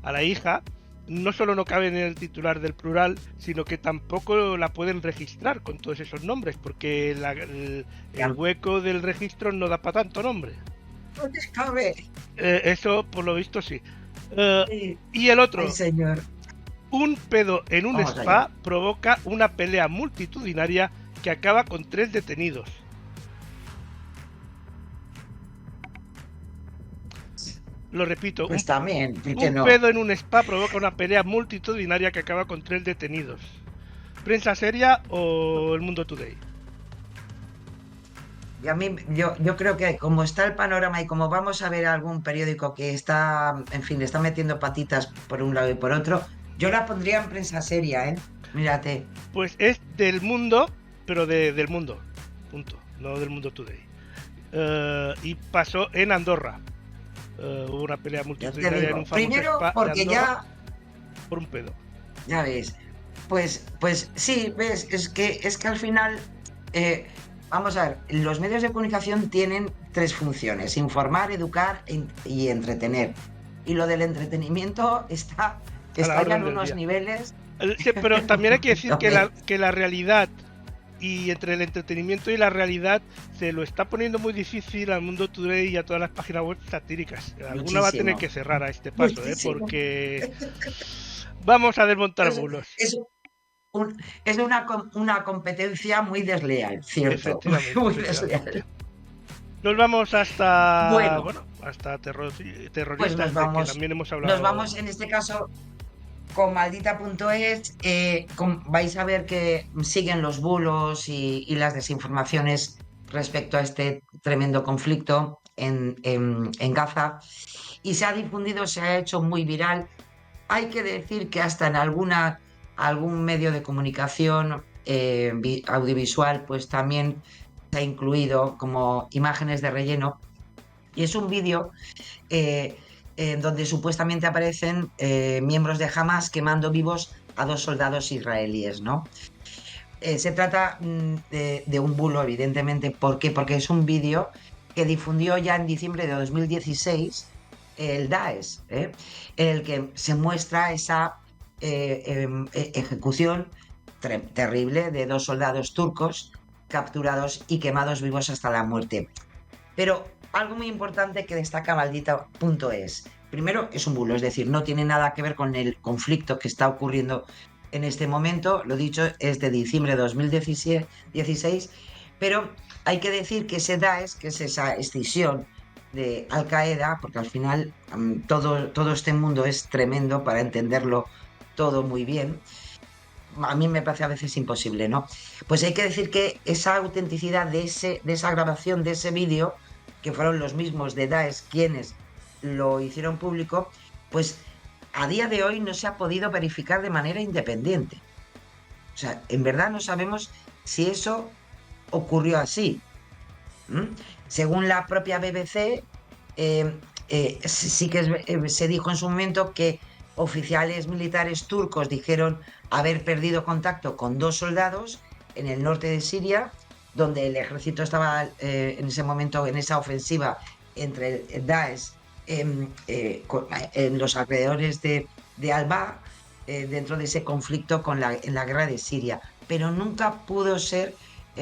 la hija no solo no cabe en el titular del Plural, sino que tampoco la pueden registrar con todos esos nombres, porque el hueco del registro no da para tanto nombre. ¿Dónde cabe? Eso, por lo visto, sí. Y el otro. Ay, señor. Un pedo en un spa provoca una pelea multitudinaria que acaba con 3 detenidos. Lo repito, pues también, un pedo en un spa provoca una pelea multitudinaria que acaba con 3 detenidos. ¿Prensa seria o El Mundo Today? Y a mí, yo creo que como está el panorama y como vamos a ver algún periódico que está, en fin, está metiendo patitas por un lado y por otro, yo la pondría en prensa seria, ¿eh? Mírate. Pues es del Mundo, pero del Mundo, punto, no del Mundo Today. y pasó en Andorra. Hubo una pelea multitudinaria en un famoso primero, spa porque de Andorra, ya... por un pedo. Ya ves. Pues sí, ves, es que al final, vamos a ver, los medios de comunicación tienen tres funciones: informar, educar y entretener. Y lo del entretenimiento está ya en unos niveles. Sí, pero también hay que decir Hombre, que la realidad, y entre el entretenimiento y la realidad, se lo está poniendo muy difícil al Mundo Today y a todas las páginas web satíricas. Alguna va a tener que cerrar a este paso, porque vamos a desmontar bulos. Es una competencia muy desleal, ¿cierto? Efectivamente, Muy efectivamente. desleal. Nos vamos hasta Bueno, hasta terroristas, pues nos de que vamos, también hemos hablado. nos vamos en este caso con maldita.es. Vais a ver que siguen los bulos y las desinformaciones respecto a este tremendo conflicto en Gaza, y se ha difundido, se ha hecho muy viral. Hay que decir que hasta en algún medio de comunicación audiovisual, pues también se ha incluido como imágenes de relleno, y es un vídeo donde supuestamente aparecen miembros de Hamas quemando vivos a 2 soldados israelíes, ¿no? Se trata de un bulo, evidentemente. ¿Por qué? Porque es un vídeo que difundió ya en diciembre de 2016 el Daesh, en el que se muestra esa ejecución terrible de 2 soldados turcos capturados y quemados vivos hasta la muerte. Pero algo muy importante que destaca maldita.es: primero, es un bulo, es decir, no tiene nada que ver con el conflicto que está ocurriendo en este momento. Lo dicho, es de diciembre de 2016, pero hay que decir que ese Daesh, que es esa escisión de Al Qaeda, porque al final todo este mundo es tremendo para entenderlo todo muy bien. A mí me parece a veces imposible, ¿no? Pues hay que decir que esa autenticidad de esa grabación, de ese vídeo, que fueron los mismos de Daesh quienes lo hicieron público, pues a día de hoy no se ha podido verificar de manera independiente. O sea, en verdad no sabemos si eso ocurrió así. Según la propia BBC, sí que se dijo en su momento que oficiales militares turcos dijeron haber perdido contacto con 2 soldados en el norte de Siria, donde el ejército estaba en ese momento en esa ofensiva entre el Daesh en los alrededores de Al-Ba, dentro de ese conflicto en la guerra de Siria. Pero nunca pudo ser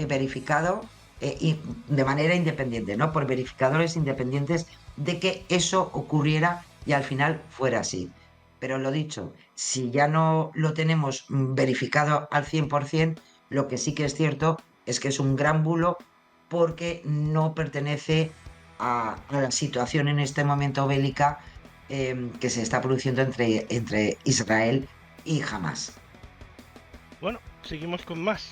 verificado y de manera independiente, ¿no? Por verificadores independientes, de que eso ocurriera y al final fuera así. Pero lo dicho, si ya no lo tenemos verificado al 100%, lo que sí que es cierto es que es un gran bulo, porque no pertenece a la situación en este momento bélica que se está produciendo entre Israel y Hamas. Bueno, seguimos con más.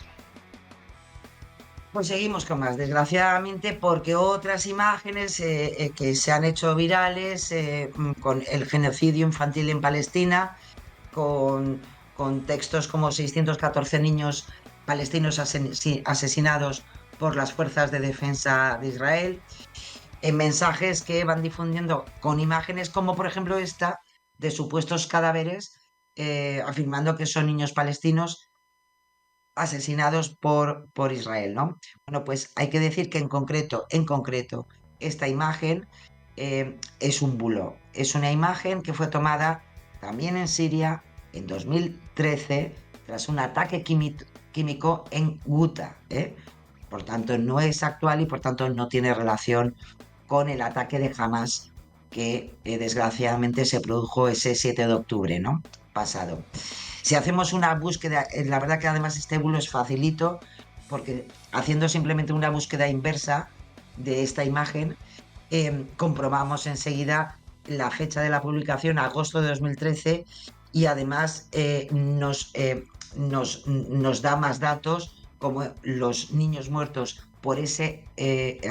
Pues seguimos con más, desgraciadamente, porque otras imágenes que se han hecho virales con el genocidio infantil en Palestina, con textos como 614 niños palestinos asesinados por las fuerzas de defensa de Israel, mensajes que van difundiendo con imágenes como, por ejemplo, esta de supuestos cadáveres afirmando que son niños palestinos asesinados por Israel, ¿no? Bueno, pues hay que decir que en concreto, esta imagen es un bulo. Es una imagen que fue tomada también en Siria en 2013 tras un ataque químico en Ghouta. Por tanto, no es actual y por tanto no tiene relación con el ataque de Hamas que desgraciadamente se produjo ese 7 de octubre, ¿no? Pasado. Si hacemos una búsqueda, la verdad que además este bulo es facilito, porque haciendo simplemente una búsqueda inversa de esta imagen, comprobamos enseguida la fecha de la publicación, agosto de 2013, y además nos da más datos, como los niños muertos por ese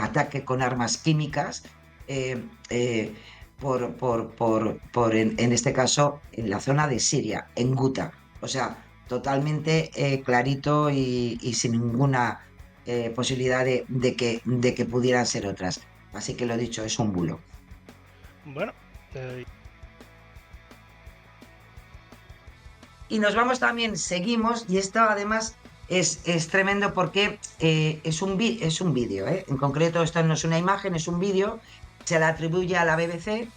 ataque con armas químicas, en este caso en la zona de Siria, en Ghouta. O sea, totalmente clarito y sin ninguna posibilidad de que pudieran ser otras. Así que lo dicho, es un bulo. Bueno. Y nos vamos también, seguimos, y esto además es tremendo porque es un vídeo, en concreto esto no es una imagen, es un vídeo, se le atribuye a la BBC,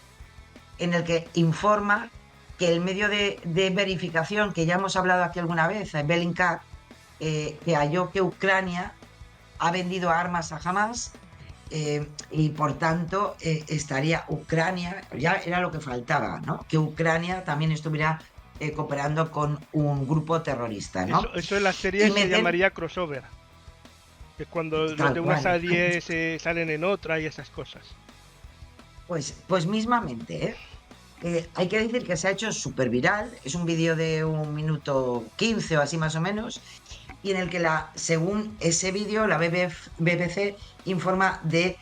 en el que informa que el medio de verificación que ya hemos hablado aquí alguna vez, Bellingcat, que halló que Ucrania ha vendido armas a Hamas, y por tanto estaría Ucrania, ya era lo que faltaba, ¿no? Que Ucrania también estuviera cooperando con un grupo terrorista, ¿no? Eso en la serie se llamaría crossover. Que es cuando los de una serie se salen en otra y esas cosas. Pues mismamente, hay que decir que se ha hecho súper viral. Es un vídeo de 1 minuto 15 o así más o menos, y en el que según ese vídeo la BBC informa de,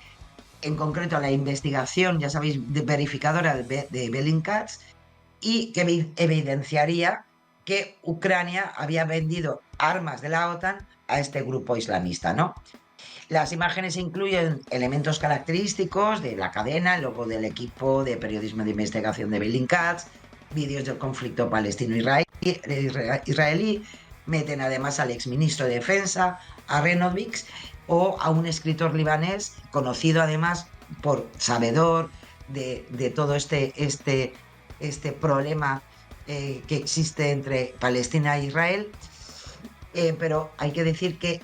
en concreto, la investigación, ya sabéis, verificadora de Bellingcat, y que evidenciaría que Ucrania había vendido armas de la OTAN a este grupo islamista, ¿no? Las imágenes incluyen elementos característicos de la cadena, el logo del equipo de periodismo de investigación de Bellingcat, vídeos del conflicto palestino-israelí, meten además al exministro de Defensa, a Renovix, o a un escritor libanés conocido además por sabedor de todo este problema que existe entre Palestina e Israel. Pero hay que decir que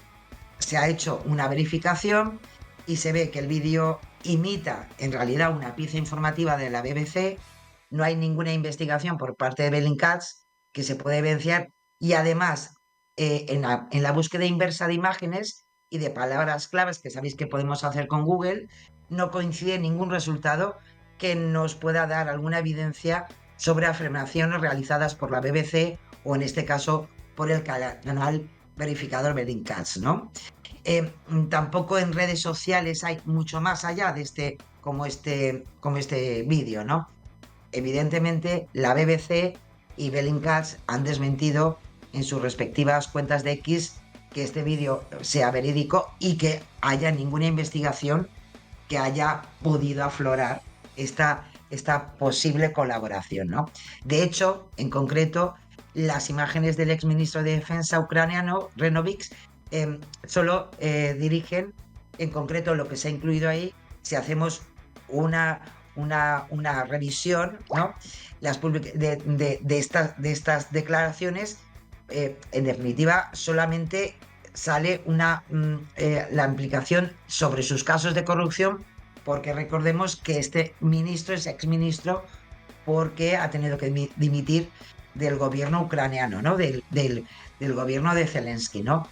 se ha hecho una verificación y se ve que el vídeo imita en realidad una pieza informativa de la BBC. No hay ninguna investigación por parte de Bellingcat que se pueda evidenciar, y además en la búsqueda inversa de imágenes y de palabras claves, que sabéis que podemos hacer con Google, no coincide ningún resultado que nos pueda dar alguna evidencia sobre afirmaciones realizadas por la BBC o, en este caso, por el canal verificador Bellingcat, ¿no? Tampoco en redes sociales hay mucho más allá de como este vídeo, ¿no? Evidentemente, la BBC y Bellingcat han desmentido en sus respectivas cuentas de X que este vídeo sea verídico y que haya ninguna investigación que haya podido aflorar esta posible colaboración, ¿no? De hecho, en concreto, las imágenes del exministro de Defensa ucraniano, Renovix, solo dirigen, en concreto, lo que se ha incluido ahí. Si hacemos una revisión, ¿no?, de estas declaraciones, en definitiva, solamente sale la implicación sobre sus casos de corrupción, porque recordemos que este ministro es exministro porque ha tenido que dimitir del gobierno ucraniano, ¿no? Del gobierno de Zelensky, ¿no?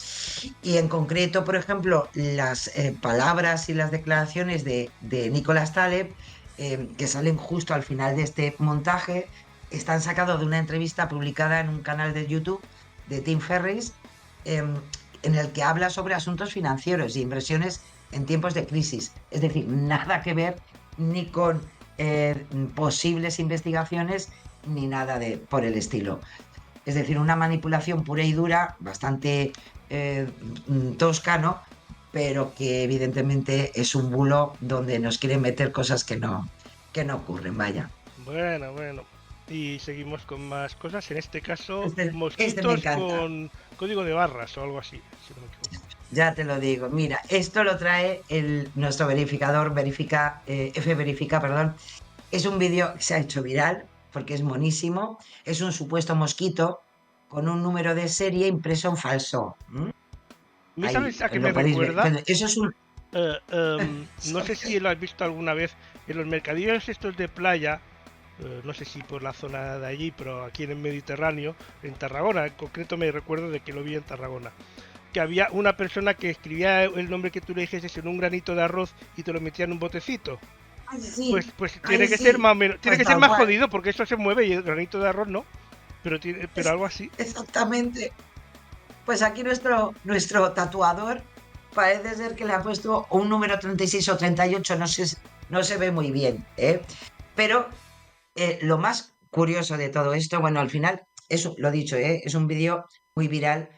Y en concreto, por ejemplo, las palabras y las declaraciones de Nicolás Taleb, que salen justo al final de este montaje, están sacados de una entrevista publicada en un canal de YouTube de Tim Ferriss, en el que habla sobre asuntos financieros e inversiones en tiempos de crisis. Es decir, nada que ver ni con posibles investigaciones ni nada por el estilo. Es decir, una manipulación pura y dura, bastante tosca, ¿no? Pero que evidentemente es un bulo donde nos quieren meter cosas que no ocurren, vaya. Bueno. Y seguimos con más cosas, en este caso mosquitos con código de barras o algo así, si no me equivoco. Ya te lo digo, mira, esto lo trae nuestro verificador, F-Verifica, perdón. Es un vídeo que se ha hecho viral porque es monísimo. Es un supuesto mosquito con un número de serie impreso en falso. ¿Sabes a qué me recuerda? Eso es un... no sé si lo has visto alguna vez en los mercadillos estos de playa. No sé si por la zona de allí, pero aquí en el Mediterráneo, en Tarragona, en concreto me recuerdo de que lo vi en Tarragona, que había una persona que escribía el nombre que tú le dijese en un granito de arroz y te lo metía en un botecito. Ay, sí. Pues tiene que ser más o menos, tiene que ser más jodido, porque eso se mueve y el granito de arroz no, pero algo así. Exactamente. Pues aquí nuestro tatuador parece ser que le ha puesto un número 36 o 38, no se ve muy bien, pero lo más curioso de todo esto, bueno, al final, eso lo dicho, es un vídeo muy viral,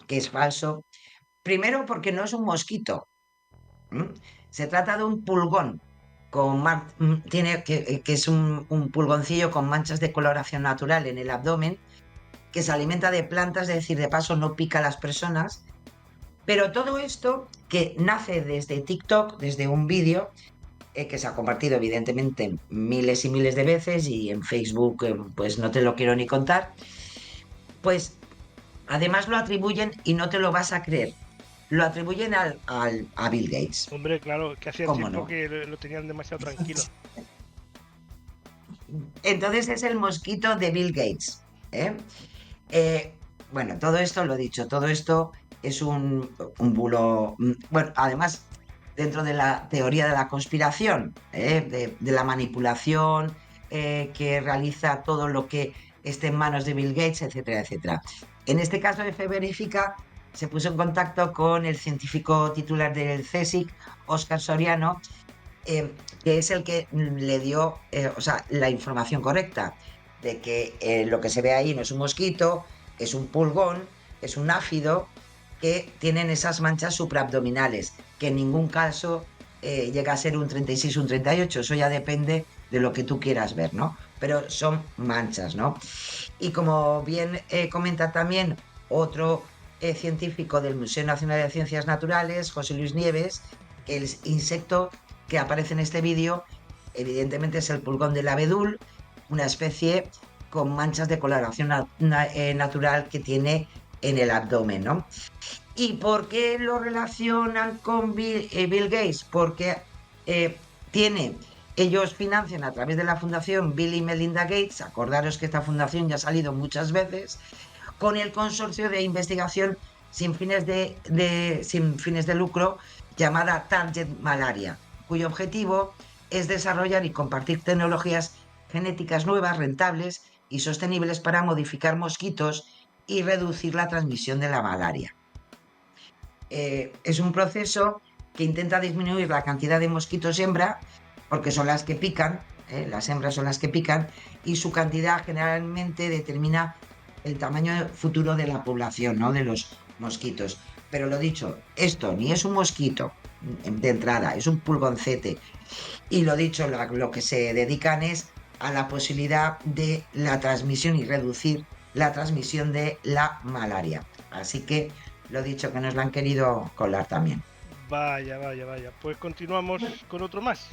que es falso, Primero porque no es un mosquito. Se trata de un pulgón que es un pulgoncillo con manchas de coloración natural en el abdomen, que se alimenta de plantas, es decir, de paso no pica a las personas. Pero todo esto que nace desde TikTok, desde un vídeo que se ha compartido evidentemente miles y miles de veces, y en Facebook pues no te lo quiero ni contar, pues además lo atribuyen, y no te lo vas a creer, lo atribuyen a Bill Gates. Hombre, claro, que hacía ¿Cómo tiempo no? que lo tenían demasiado tranquilo. Entonces es el mosquito de Bill Gates. ¿eh? Bueno, todo esto, lo dicho, todo esto es un bulo. Bueno, además, dentro de la teoría de la conspiración, de la manipulación que realiza todo lo que esté en manos de Bill Gates, etcétera, etcétera. En este caso, F Verifica se puso en contacto con el científico titular del CSIC, Óscar Soriano, que es el que le dio la información correcta de que lo que se ve ahí no es un mosquito, es un pulgón, es un áfido que tienen esas manchas supraabdominales, que en ningún caso llega a ser un 36 o un 38, eso ya depende de lo que tú quieras ver, ¿no? Pero son manchas, ¿no? Y como bien comenta también otro científico del Museo Nacional de Ciencias Naturales, José Luis Nieves, que el insecto que aparece en este vídeo evidentemente es el pulgón del abedul, una especie con manchas de coloración natural que tiene en el abdomen, ¿no? ¿Y por qué lo relacionan con Bill Gates? Porque ellos financian a través de la fundación Bill y Melinda Gates, acordaros que esta fundación ya ha salido muchas veces, con el consorcio de investigación sin fines de lucro llamada Target Malaria, cuyo objetivo es desarrollar y compartir tecnologías genéticas nuevas, rentables y sostenibles para modificar mosquitos y reducir la transmisión de la malaria. Es un proceso que intenta disminuir la cantidad de mosquitos hembra, porque son las que pican, las hembras son las que pican, y su cantidad generalmente determina el tamaño futuro de la población, ¿no? De los mosquitos. Pero lo dicho, esto ni es un mosquito de entrada, es un pulgoncete. Y lo dicho, lo que se dedican es a la posibilidad de la transmisión y reducir la transmisión de la malaria. Así que lo dicho, que nos la han querido colar también. Vaya. Pues continuamos con otro más.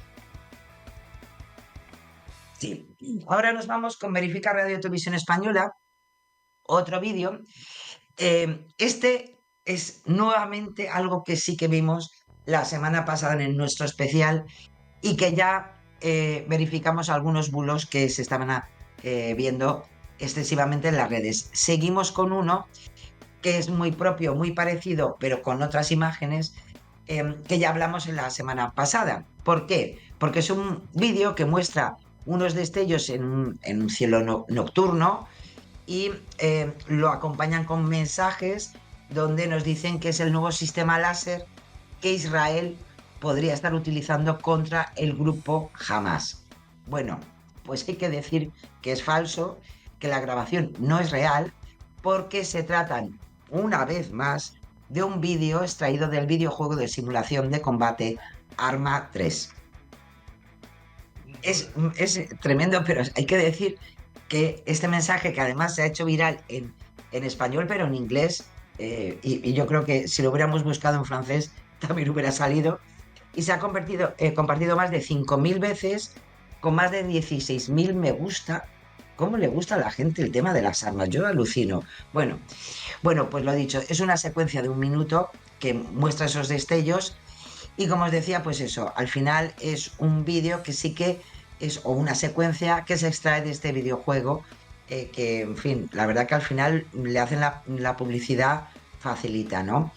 Sí. Ahora nos vamos con Verifica Radio Televisión Española. Otro vídeo. Este es nuevamente algo que sí que vimos la semana pasada en nuestro especial y que ya verificamos algunos bulos que se estaban viendo excesivamente en las redes. Seguimos con uno que es muy propio, muy parecido, pero con otras imágenes que ya hablamos en la semana pasada. ¿Por qué? Porque es un vídeo que muestra unos destellos en un cielo nocturno y lo acompañan con mensajes donde nos dicen que es el nuevo sistema láser que Israel podría estar utilizando contra el grupo Hamas. Bueno, pues hay que decir que es falso, que la grabación no es real, porque se tratan, una vez más, de un vídeo extraído del videojuego de simulación de combate Arma 3. Es tremendo, pero hay que decir que este mensaje, que además se ha hecho viral en español, pero en inglés, y yo creo que si lo hubiéramos buscado en francés también hubiera salido, y se ha compartido más de 5.000 veces, con más de 16.000 me gusta. ¿Cómo le gusta a la gente el tema de las armas? Yo alucino. Bueno, pues lo dicho, es una secuencia de 1 minuto que muestra esos destellos y, como os decía, pues eso, al final es un vídeo que sí que es, o una secuencia que se extrae de este videojuego, que, en fin, la verdad que al final le hacen la publicidad facilita, ¿no?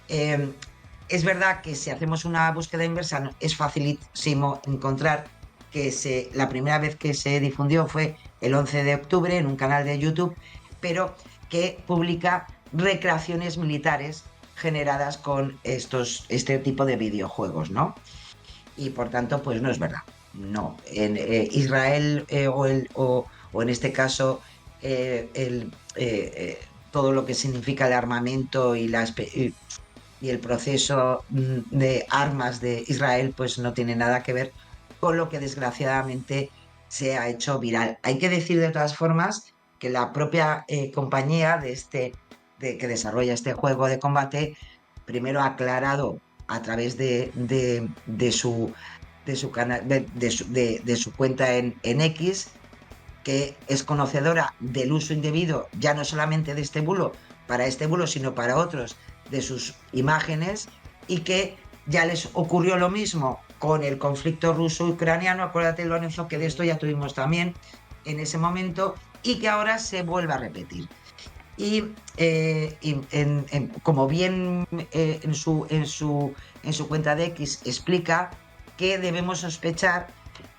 Es verdad que si hacemos una búsqueda inversa es facilísimo encontrar que la primera vez que se difundió fue el 11 de octubre en un canal de YouTube, pero que publica recreaciones militares generadas con este tipo de videojuegos, ¿no? Y por tanto, pues no es verdad. No. En Israel o en este caso todo lo que significa el armamento y y el proceso de armas de Israel pues no tiene nada que ver con lo que desgraciadamente se ha hecho viral. Hay que decir de todas formas que la propia compañía que desarrolla este juego de combate primero ha aclarado a través de su canal, de su cuenta en X, que es conocedora del uso indebido, ya no solamente de este bulo, para este bulo, sino para otros, de sus imágenes, y que ya les ocurrió lo mismo con el conflicto ruso-ucraniano. Acuérdate, Lorenzo, que de esto ya tuvimos también en ese momento, y que ahora se vuelve a repetir. Y como bien en su cuenta de X explica, que debemos sospechar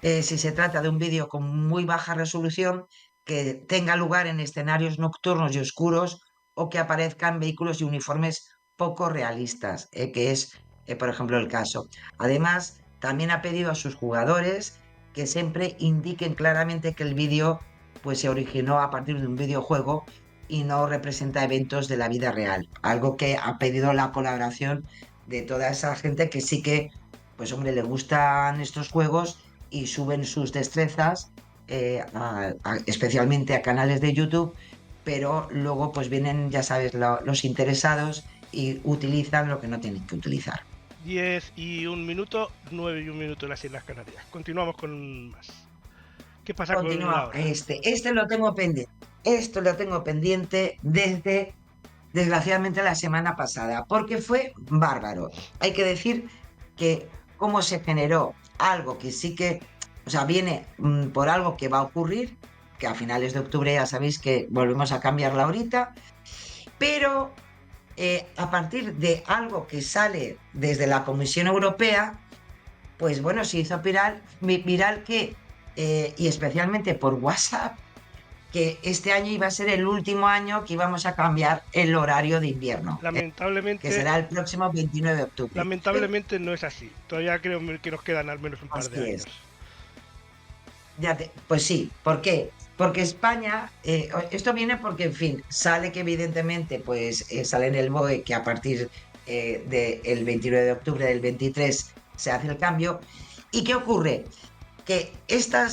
si se trata de un vídeo con muy baja resolución, que tenga lugar en escenarios nocturnos y oscuros, o que aparezcan vehículos y uniformes poco realistas, que es, por ejemplo, el caso. Además, también ha pedido a sus jugadores que siempre indiquen claramente que el vídeo pues, se originó a partir de un videojuego y no representa eventos de la vida real. Algo que ha pedido la colaboración de toda esa gente que sí que, pues hombre, le gustan estos juegos y suben sus destrezas, especialmente a canales de YouTube, pero luego pues vienen, ya sabes, los interesados y utilizan lo que no tienen que utilizar. 10:01, 9:01 en las Islas Canarias. Continuamos con más. ¿Qué pasa con Este lo tengo pendiente. Esto lo tengo pendiente desde, desgraciadamente, la semana pasada, porque fue bárbaro. Hay que decir que cómo se generó algo que sí que, o sea, viene por algo que va a ocurrir, que a finales de octubre ya sabéis que volvemos a cambiar la horita, pero a partir de algo que sale desde la Comisión Europea, pues bueno, se hizo viral que, y especialmente por WhatsApp, que este año iba a ser el último año que íbamos a cambiar el horario de invierno. Lamentablemente. Que será el próximo 29 de octubre. Lamentablemente no es así. Todavía creo que nos quedan al menos un par de años. Pues sí, ¿por qué? Porque España, esto viene porque, en fin, sale que evidentemente, pues sale en el BOE que a partir del 29 de octubre del 23 se hace el cambio. ¿Y qué ocurre? Que esta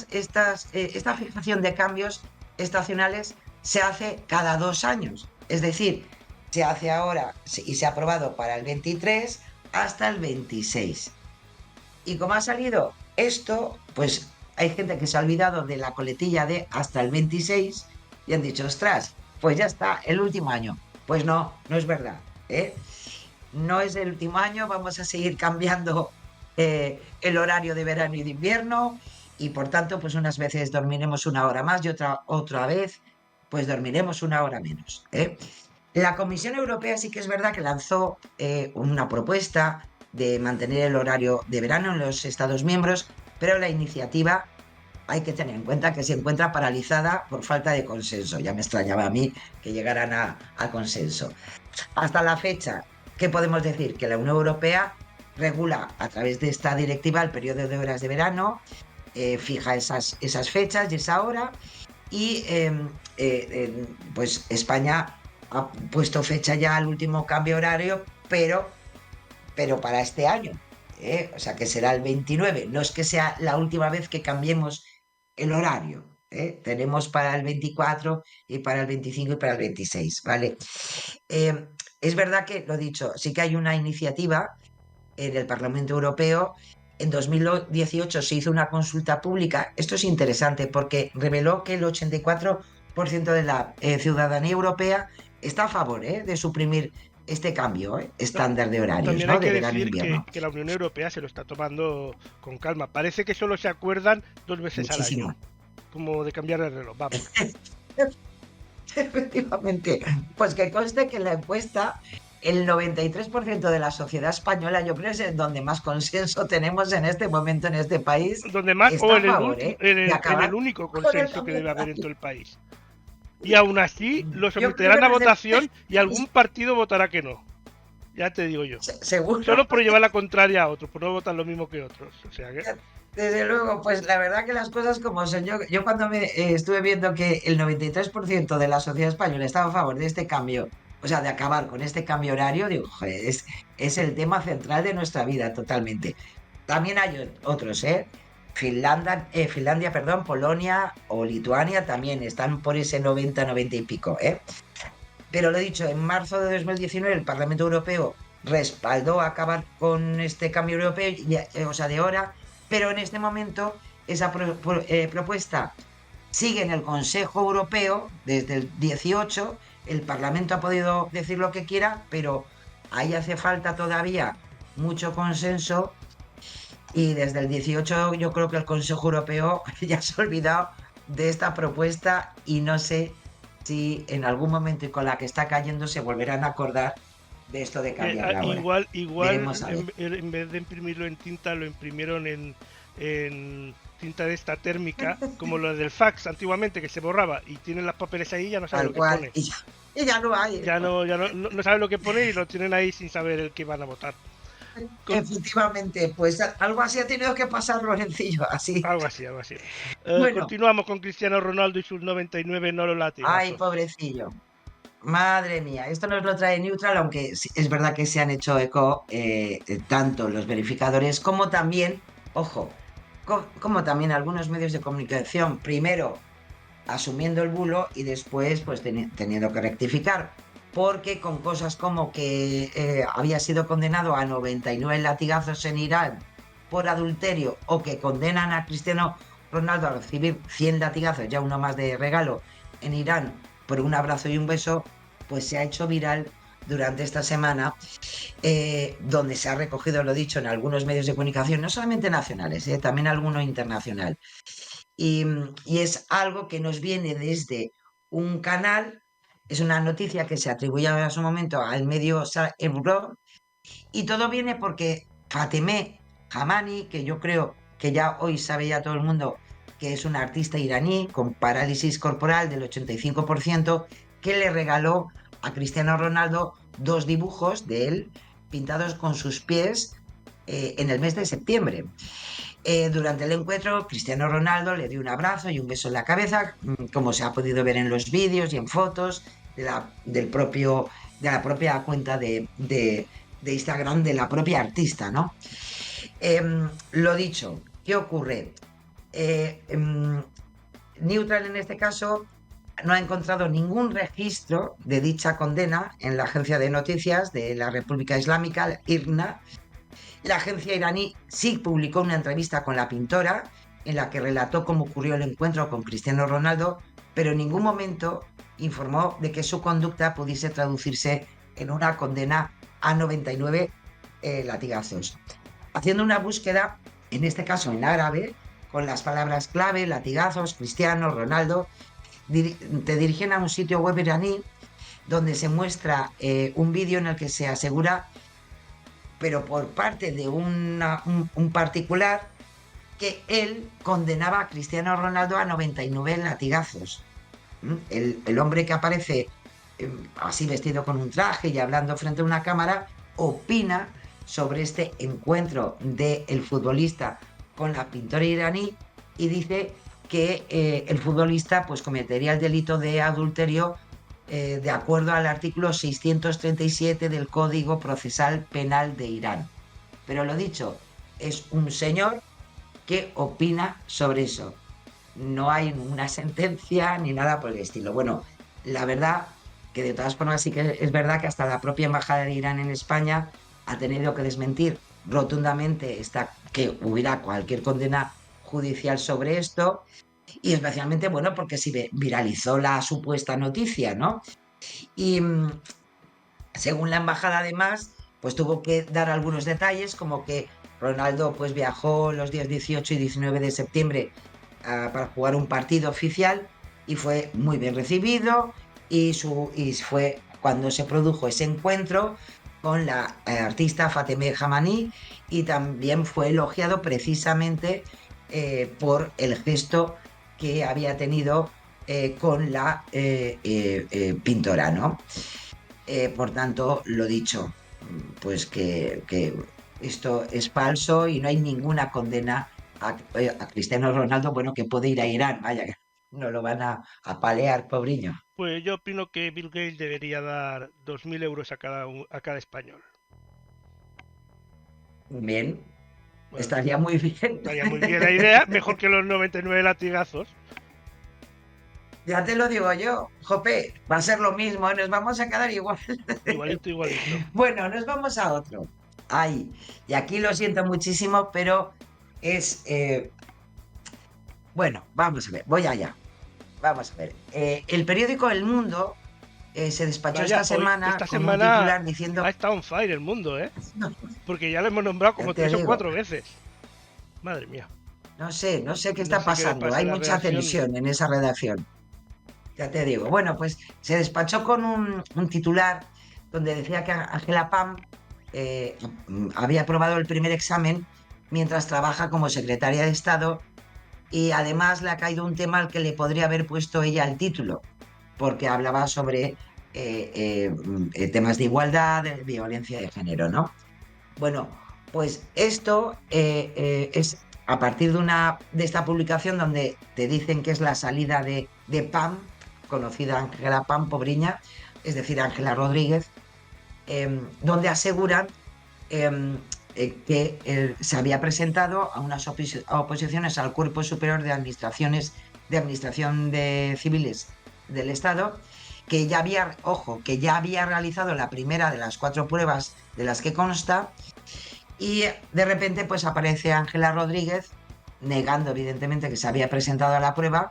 fijación de cambios estacionales se hace cada 2 años. Es decir, se hace ahora y se ha aprobado para el 23 hasta el 26. Y como ha salido esto, pues hay gente que se ha olvidado de la coletilla de hasta el 26 y han dicho, ostras, pues ya está, el último año. Pues no, no es verdad, ¿eh? No es el último año, vamos a seguir cambiando el horario de verano y de invierno, y por tanto, pues unas veces dormiremos 1 hora más y otra vez, pues dormiremos 1 hora menos, ¿eh? La Comisión Europea sí que es verdad que lanzó una propuesta de mantener el horario de verano en los Estados miembros, pero la iniciativa hay que tener en cuenta que se encuentra paralizada por falta de consenso. Ya me extrañaba a mí que llegaran a consenso. Hasta la fecha, ¿qué podemos decir? Que la Unión Europea regula a través de esta directiva el periodo de horas de verano, fija esas fechas y esa hora, y pues España ha puesto fecha ya al último cambio horario, pero para este año, o sea que será el 29. No es que sea la última vez que cambiemos el horario, tenemos para el 24 y para el 25 y para el 26, ¿vale? Es verdad que, lo dicho, sí que hay una iniciativa en el Parlamento Europeo. En 2018 se hizo una consulta pública. Esto es interesante porque reveló que el 84% de la ciudadanía europea está a favor de suprimir este cambio estándar de horarios. También hay que decir que la Unión Europea se lo está tomando con calma. Parece que solo se acuerdan 2 veces al año, como de cambiar el reloj. Vamos. Efectivamente. Pues que conste que en la encuesta el 93% de la sociedad española, yo creo, es donde más consenso tenemos en este momento en este país. Donde más, o en el único consenso que debe haber en todo el país. Y aún así lo someterán a votación y algún partido votará que no. Ya te digo yo. Seguro. Solo por llevar la contraria a otros, por no votar lo mismo que otros. O sea que... Desde luego, pues la verdad que las cosas como son. Yo cuando estuve viendo que el 93% de la sociedad española estaba a favor de este cambio o sea, de acabar con este cambio horario, digo, joder, es el tema central de nuestra vida totalmente. También hay otros, ¿eh? Finlandia, perdón, Polonia o Lituania también están por ese 90, 90 y pico, ¿eh? Pero lo he dicho, en marzo de 2019 el Parlamento Europeo respaldó acabar con este cambio europeo, o sea, de hora, pero en este momento esa propuesta sigue en el Consejo Europeo desde el 18. El Parlamento ha podido decir lo que quiera, pero ahí hace falta todavía mucho consenso, y desde el 18 yo creo que el Consejo Europeo ya se ha olvidado de esta propuesta, y no sé si en algún momento, y con la que está cayendo, se volverán a acordar de esto de cambiar la hora. Igual Veremos a ver. en vez de imprimirlo en tinta, lo imprimieron en tinta de esta térmica, como lo del fax antiguamente, que se borraba y tienen las papeles ahí y ya no saben Tal lo que cual, pone. y ya no hay. No saben lo que pone y lo tienen ahí sin saber el que van a votar. Efectivamente, pues algo así ha tenido que pasar, Lorencillo, así. Algo así, algo así. Bueno, Continuamos con Cristiano Ronaldo y sus 99 no lo ay, latigazos. pobrecillo. Madre mía, esto nos lo trae Neutral, aunque es verdad que se han hecho eco tanto los verificadores como también, ojo, como también algunos medios de comunicación, primero asumiendo el bulo y después pues teniendo que rectificar, porque con cosas como que había sido condenado a 99 latigazos en Irán por adulterio, o que condenan a Cristiano Ronaldo a recibir 100 latigazos, ya uno más de regalo, en Irán por un abrazo y un beso, pues se ha hecho viral durante esta semana, donde se ha recogido, lo dicho, en algunos medios de comunicación, no solamente nacionales, también alguno internacional. Y es algo que nos viene desde un canal, es una noticia que se atribuye a su momento al medio Ebro, y todo viene porque Fatemeh Hamani, que yo creo que ya hoy sabe ya todo el mundo que es una artista iraní con parálisis corporal del 85%, que le regaló a Cristiano Ronaldo 2 dibujos de él pintados con sus pies en el mes de septiembre. Durante el encuentro, Cristiano Ronaldo le dio un abrazo y un beso en la cabeza, como se ha podido ver en los vídeos y en fotos de la propia cuenta de Instagram de la propia artista, ¿no? Lo dicho, ¿qué ocurre? Neutral en este caso no ha encontrado ningún registro de dicha condena en la agencia de noticias de la República Islámica, IRNA. La agencia iraní sí publicó una entrevista con la pintora en la que relató cómo ocurrió el encuentro con Cristiano Ronaldo, pero en ningún momento informó de que su conducta pudiese traducirse en una condena a 99 latigazos. Haciendo una búsqueda, en este caso en árabe, con las palabras clave, latigazos, Cristiano, Ronaldo, te dirigen a un sitio web iraní donde se muestra un vídeo en el que se asegura, pero por parte de un particular, que él condenaba a Cristiano Ronaldo a 99 latigazos. El hombre que aparece así vestido con un traje y hablando frente a una cámara opina sobre este encuentro del futbolista con la pintora iraní, y dice que el futbolista pues cometería el delito de adulterio de acuerdo al artículo 637 del Código Procesal Penal de Irán. Pero lo dicho, es un señor que opina sobre eso. No hay una sentencia ni nada por el estilo. Bueno, la verdad que de todas formas sí que es verdad que hasta la propia Embajada de Irán en España ha tenido que desmentir rotundamente que hubiera cualquier condena judicial sobre esto, y especialmente, bueno, porque se viralizó la supuesta noticia, ¿no? Y según la embajada, además, pues tuvo que dar algunos detalles, como que Ronaldo pues viajó los días 18 y 19 de septiembre para jugar un partido oficial, y fue muy bien recibido, y fue cuando se produjo ese encuentro con la artista Fatemeh Hamani, y también fue elogiado precisamente por el gesto que había tenido con la pintora, ¿no? Por tanto, lo dicho, pues que esto es falso y no hay ninguna condena a Cristiano Ronaldo, bueno, que puede ir a Irán, vaya, no lo van a apalear, pobriño. Pues yo opino que Bill Gates debería dar 2.000 euros a cada español. Bien, Bueno, estaría muy bien. estaría muy bien la idea, mejor que los 99 latigazos. Ya te lo digo yo, Jope, va a ser lo mismo, nos vamos a quedar igual. Igualito, igualito. Bueno, nos vamos a otro. Ay, y aquí lo siento muchísimo, pero es... bueno, vamos a ver, voy allá. Vamos a ver. El periódico El Mundo se despachó Vaya, esta semana esta con un semana titular diciendo... ha estado on fire el mundo, ¿eh? No, Porque ya lo hemos nombrado ya como te 3 o digo, 4 veces. Madre mía. no sé qué No está sé qué le pasando. pasa Hay en la mucha redacción. tensión en esa redacción. Ya te digo. Bueno, pues se despachó con un titular donde decía que Angela Pam había aprobado el primer examen mientras trabaja como secretaria de Estado y además le ha caído un tema al que le podría haber puesto ella el título, porque hablaba sobre temas de igualdad, de violencia de género, ¿no? Bueno, pues esto es a partir de esta publicación donde te dicen que es la salida de Pam, conocida Ángela Pam Pobriña, es decir, Ángela Rodríguez, donde aseguran que se había presentado a unas oposiciones al Cuerpo Superior de Administración de Civiles del Estado, que ya había, ojo, que ya había realizado la primera de las 4 pruebas de las que consta, y de repente pues aparece Ángela Rodríguez negando evidentemente que se había presentado a la prueba.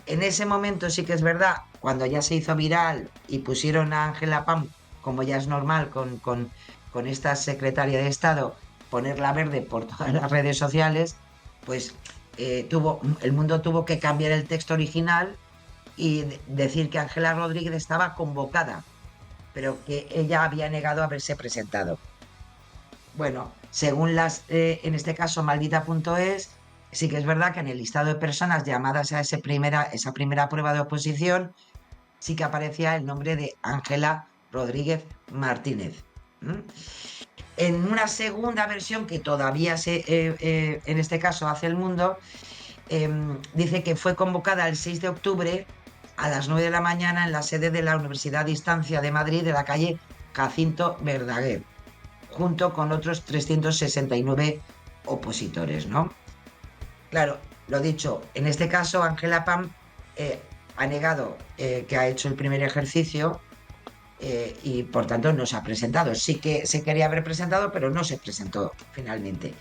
En ese momento sí que es verdad, cuando ya se hizo viral y pusieron a Ángela Pam, como ya es normal con esta secretaria de Estado, ponerla verde por todas las redes sociales, pues el mundo tuvo que cambiar el texto original y decir que Ángela Rodríguez estaba convocada, pero que ella había negado haberse presentado. Bueno, según en este caso, maldita.es, sí que es verdad que en el listado de personas llamadas a esa primera prueba de oposición, sí que aparecía el nombre de Ángela Rodríguez Martínez. En una segunda versión que todavía en este caso hace El Mundo, dice que fue convocada el 6 de octubre a las 9 de la mañana en la sede de la Universidad a Distancia de Madrid, de la calle Jacinto Verdaguer, junto con otros 369 opositores, ¿no? Claro, lo dicho, en este caso Ángela Pam ha negado que ha hecho el primer ejercicio y por tanto no se ha presentado. Sí que se quería haber presentado, pero no se presentó finalmente.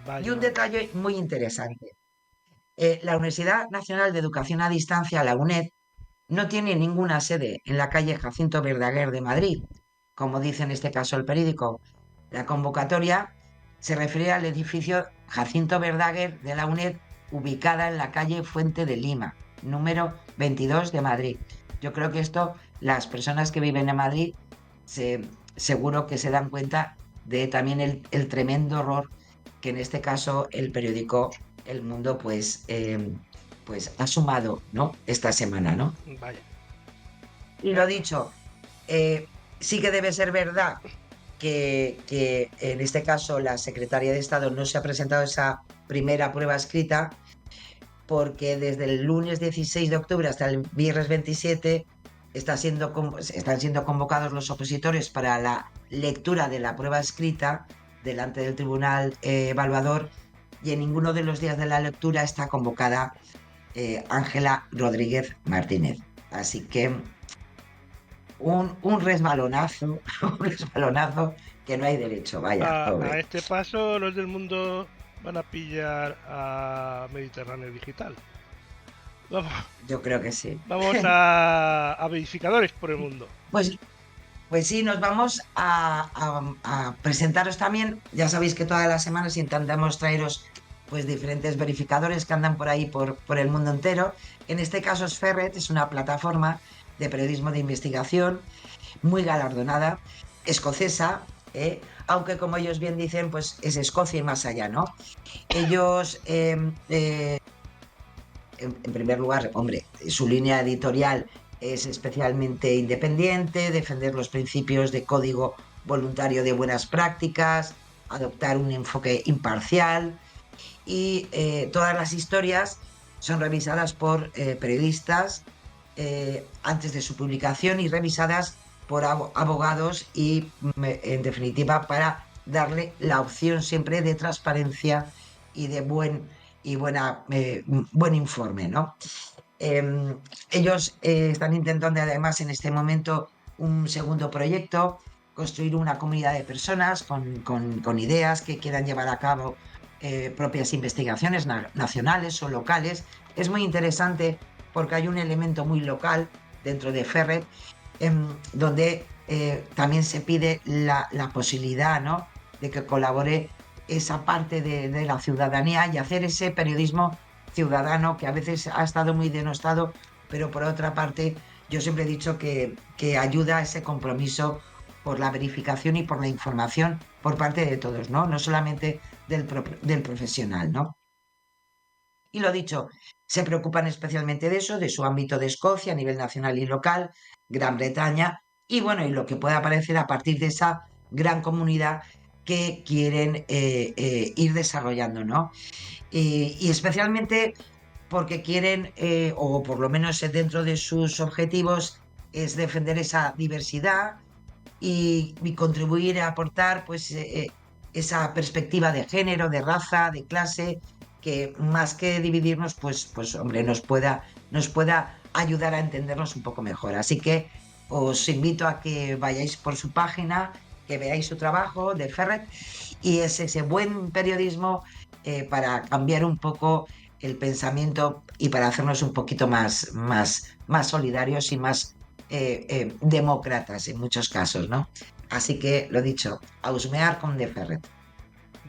Vaya, Y un detalle muy interesante. La Universidad Nacional de Educación a Distancia, la UNED, no tiene ninguna sede en la calle Jacinto Verdaguer de Madrid, como dice en este caso el periódico. La convocatoria se refiere al edificio Jacinto Verdaguer de la UNED, ubicada en la calle Fuente de Lima, número 22 de Madrid. Yo creo que esto, las personas que viven en Madrid, seguro que se dan cuenta de también el tremendo horror que en este caso el periódico El Mundo pues ha sumado, ¿no?, esta semana, ¿no? vaya. Y lo dicho, sí que debe ser verdad que en este caso la Secretaría de Estado no se ha presentado esa primera prueba escrita, porque desde el lunes 16 de octubre hasta el viernes 27 están siendo convocados los opositores para la lectura de la prueba escrita delante del Tribunal Evaluador, y en ninguno de los días de la lectura está convocada Ángela Rodríguez Martínez. Así que un resbalonazo, un resbalonazo que no hay derecho, vaya, A pobre. este paso los del mundo van a pillar a Mediterráneo Digital. Vamos, Yo creo que sí. vamos a verificadores por el mundo. Pues sí, nos vamos a presentaros también. Ya sabéis que todas las semanas intentamos traeros pues diferentes verificadores que andan por ahí por el mundo entero. En este caso es Ferret, es una plataforma de periodismo de investigación muy galardonada, escocesa, aunque como ellos bien dicen, pues es Escocia y más allá, ¿no? Ellos, en primer lugar, hombre, su línea editorial es especialmente independiente, defender los principios de código voluntario de buenas prácticas, adoptar un enfoque imparcial, y todas las historias son revisadas por periodistas antes de su publicación y revisadas por abogados y, en definitiva, para darle la opción siempre de transparencia y de buen informe, ¿no? Ellos están intentando, además, en este momento, un segundo proyecto, construir una comunidad de personas con ideas que quieran llevar a cabo propias investigaciones nacionales o locales. Es muy interesante porque hay un elemento muy local dentro de Ferret, donde también se pide la posibilidad, ¿no?, de que colabore esa parte de la ciudadanía y hacer ese periodismo ciudadano que a veces ha estado muy denostado, pero por otra parte yo siempre he dicho que ayuda a ese compromiso por la verificación y por la información por parte de todos, ¿no? No solamente del profesional, ¿no? Y lo dicho, se preocupan especialmente de eso, de su ámbito de Escocia a nivel nacional y local, Gran Bretaña, y bueno, y lo que pueda aparecer a partir de esa gran comunidad que quieren ir desarrollando, ¿no? Y especialmente porque quieren, o por lo menos dentro de sus objetivos, es defender esa diversidad y contribuir a aportar pues esa perspectiva de género, de raza, de clase, que más que dividirnos, pues hombre, nos pueda ayudar a entendernos un poco mejor. Así que os invito a que vayáis por su página, que veáis su trabajo de Ferret, y es ese buen periodismo para cambiar un poco el pensamiento y para hacernos un poquito más solidarios y más demócratas en muchos casos, ¿no? Así que, lo dicho, a husmear con de Ferret.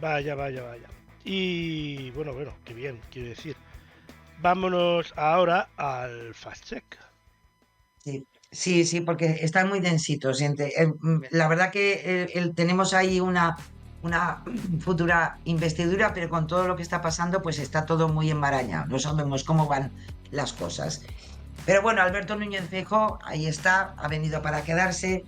Vaya. Y bueno, qué bien, quiero decir. Vámonos ahora al Fact Check. Sí, porque están muy densitos. La verdad que tenemos ahí una futura investidura, pero con todo lo que está pasando, pues está todo muy enmarañado. No sabemos cómo van las cosas. Pero bueno, Alberto Núñez Feijóo, ahí está, ha venido para quedarse.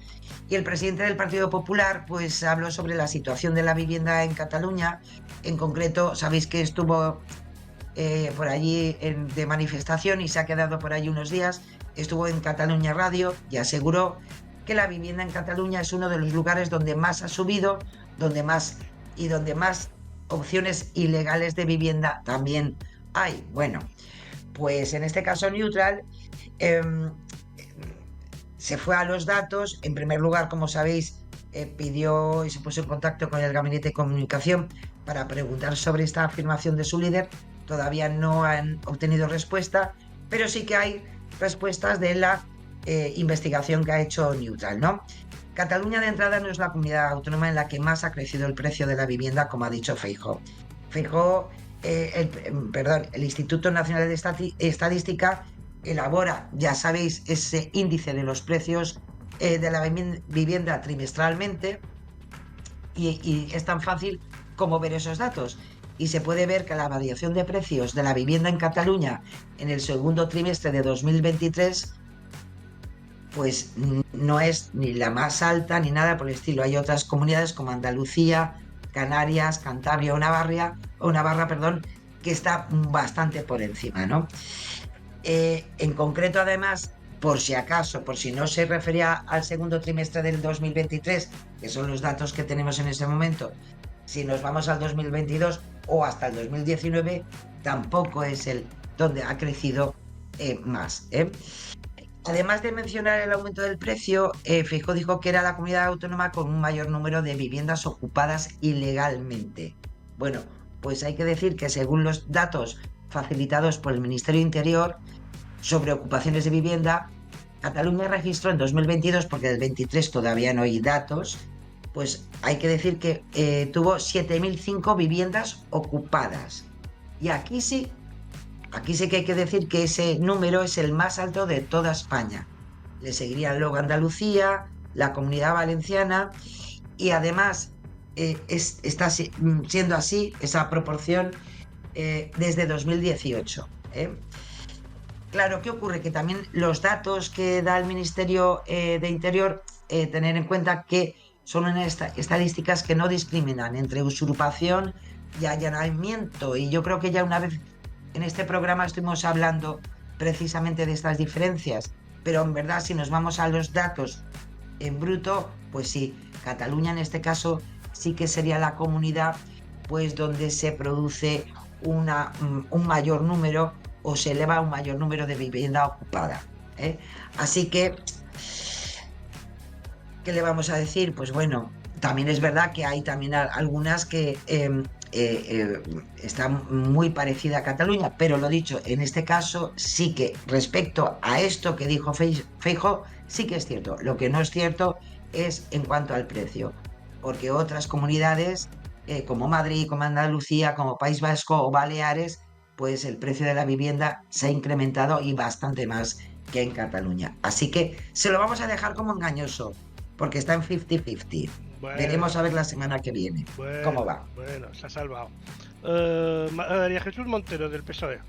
Y el presidente del Partido Popular, pues habló sobre la situación de la vivienda en Cataluña. En concreto, sabéis que estuvo por allí de manifestación y se ha quedado por allí unos días. Estuvo en Cataluña Radio y aseguró que la vivienda en Cataluña es uno de los lugares donde más ha subido, donde más opciones ilegales de vivienda también hay. Bueno, pues en este caso Neutral se fue a los datos. En primer lugar, como sabéis, pidió y se puso en contacto con el Gabinete de Comunicación para preguntar sobre esta afirmación de su líder. Todavía no han obtenido respuesta, pero sí que hay respuestas de la investigación que ha hecho Neutral, ¿no? Cataluña, de entrada, no es la comunidad autónoma en la que más ha crecido el precio de la vivienda, como ha dicho Feijóo. El Instituto Nacional de Estadística elabora, ya sabéis, ese índice de los precios de la vivienda trimestralmente, y es tan fácil como ver esos datos. Y se puede ver que la variación de precios de la vivienda en Cataluña en el segundo trimestre de 2023 pues no es ni la más alta ni nada por el estilo. Hay otras comunidades como Andalucía, Canarias, Cantabria o Navarra, que está bastante por encima, ¿no? En concreto, además, por si no se refería al segundo trimestre del 2023, que son los datos que tenemos en este momento, si nos vamos al 2022 o hasta el 2019, tampoco es el donde ha crecido más. Además de mencionar el aumento del precio, Feijóo dijo que era la comunidad autónoma con un mayor número de viviendas ocupadas ilegalmente. Bueno, pues hay que decir que según los datos facilitados por el Ministerio de Interior sobre ocupaciones de vivienda, Cataluña registró en 2022, porque del 23 todavía no hay datos, pues hay que decir que tuvo 7.005 viviendas ocupadas. Y aquí sí que hay que decir que ese número es el más alto de toda España. Le seguirían luego Andalucía, la Comunidad Valenciana, y además está siendo así esa proporción desde 2018. Claro, ¿qué ocurre? Que también los datos que da el Ministerio de Interior, tener en cuenta que son estadísticas que no discriminan entre usurpación y allanamiento, y yo creo que ya una vez en este programa estuvimos hablando precisamente de estas diferencias, pero en verdad si nos vamos a los datos en bruto, pues sí, Cataluña en este caso sí que sería la comunidad pues donde se produce un mayor número o se eleva un mayor número de vivienda ocupada, ¿eh? Así que, ¿qué le vamos a decir? Pues bueno, también es verdad que hay también algunas que están muy parecida a Cataluña, pero lo dicho, en este caso sí que respecto a esto que dijo Feijóo, sí que es cierto. Lo que no es cierto es en cuanto al precio, porque otras comunidades como Madrid, como Andalucía, como País Vasco o Baleares, pues el precio de la vivienda se ha incrementado y bastante más que en Cataluña. Así que se lo vamos a dejar como engañoso, porque está en 50-50. Bueno, veremos a ver la semana que viene cómo va. Bueno, se ha salvado. María Jesús Montero, del PSOE.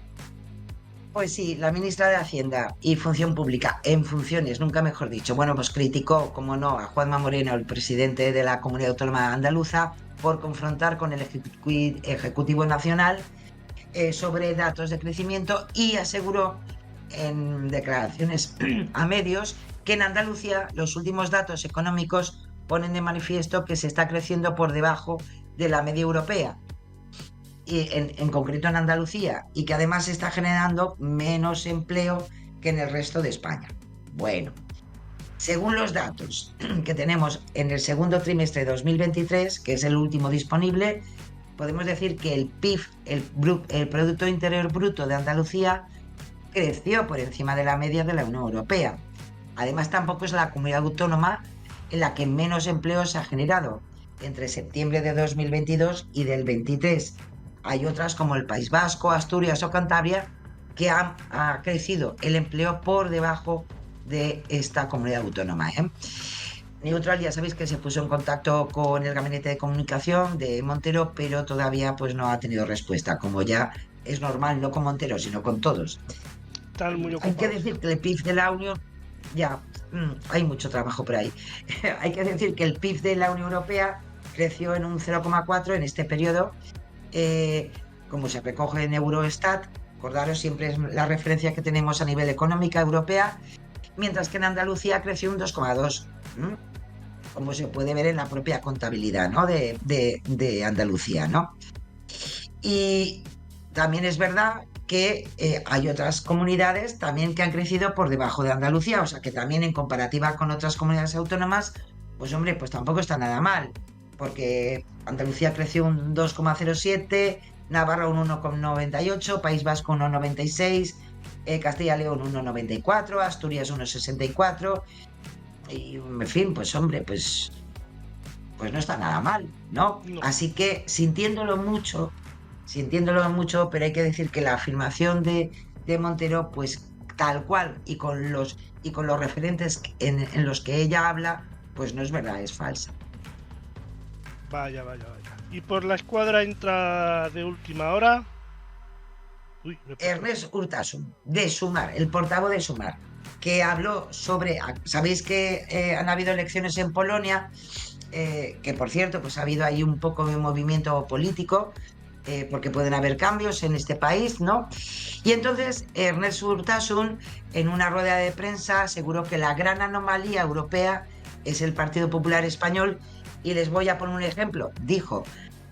Pues sí, la ministra de Hacienda y Función Pública, en funciones, nunca mejor dicho. Bueno, pues criticó, como no, a Juanma Moreno, el presidente de la Comunidad Autónoma Andaluza, por confrontar con el Ejecutivo Nacional sobre datos de crecimiento, y aseguró en declaraciones a medios que en Andalucía los últimos datos económicos ponen de manifiesto que se está creciendo por debajo de la media europea, y en concreto en Andalucía, y que además se está generando menos empleo que en el resto de España. Bueno, según los datos que tenemos en el segundo trimestre de 2023, que es el último disponible, podemos decir que el PIB, el Producto Interior Bruto de Andalucía, creció por encima de la media de la Unión Europea. Además, tampoco es la comunidad autónoma en la que menos empleo se ha generado entre septiembre de 2022 y del 23. Hay otras como el País Vasco, Asturias o Cantabria que ha crecido el empleo por debajo de esta comunidad autónoma, ¿eh? Neutral, ya sabéis que se puso en contacto con el Gabinete de Comunicación de Montero, pero todavía pues no ha tenido respuesta, como ya es normal, no con Montero, sino con todos. Hay que decir que el PIB de la Unión, ya, hay mucho trabajo por ahí. Hay que decir que el PIB de la Unión Europea creció en un 0,4 en este periodo, como se recoge en Eurostat. Acordaros, siempre es la referencia que tenemos a nivel económica europea, mientras que en Andalucía creció un 2,2, como se puede ver en la propia contabilidad, ¿no?, de Andalucía, ¿no? Y también es verdad que hay otras comunidades también que han crecido por debajo de Andalucía, o sea que también en comparativa con otras comunidades autónomas, pues hombre, pues tampoco está nada mal, porque Andalucía creció un 2,07, Navarra un 1,98, País Vasco un 1,96, Castilla y León un 1,94, Asturias 1,64, y en fin, pues hombre, pues no está nada mal, ¿no? Así que sintiéndolo mucho, pero hay que decir que la afirmación de Montero, pues tal cual y con los referentes en los que ella habla, pues no es verdad, es falsa. Vaya. Y por la escuadra entra de última hora Ernest Urtasun, de Sumar, el portavoz de Sumar, que habló sobre, sabéis que han habido elecciones en Polonia, que por cierto, pues ha habido ahí un poco de movimiento político, porque pueden haber cambios en este país, ¿no? Y entonces Ernest Urtasun, en una rueda de prensa, aseguró que la gran anomalía europea es el Partido Popular Español, y les voy a poner un ejemplo. Dijo: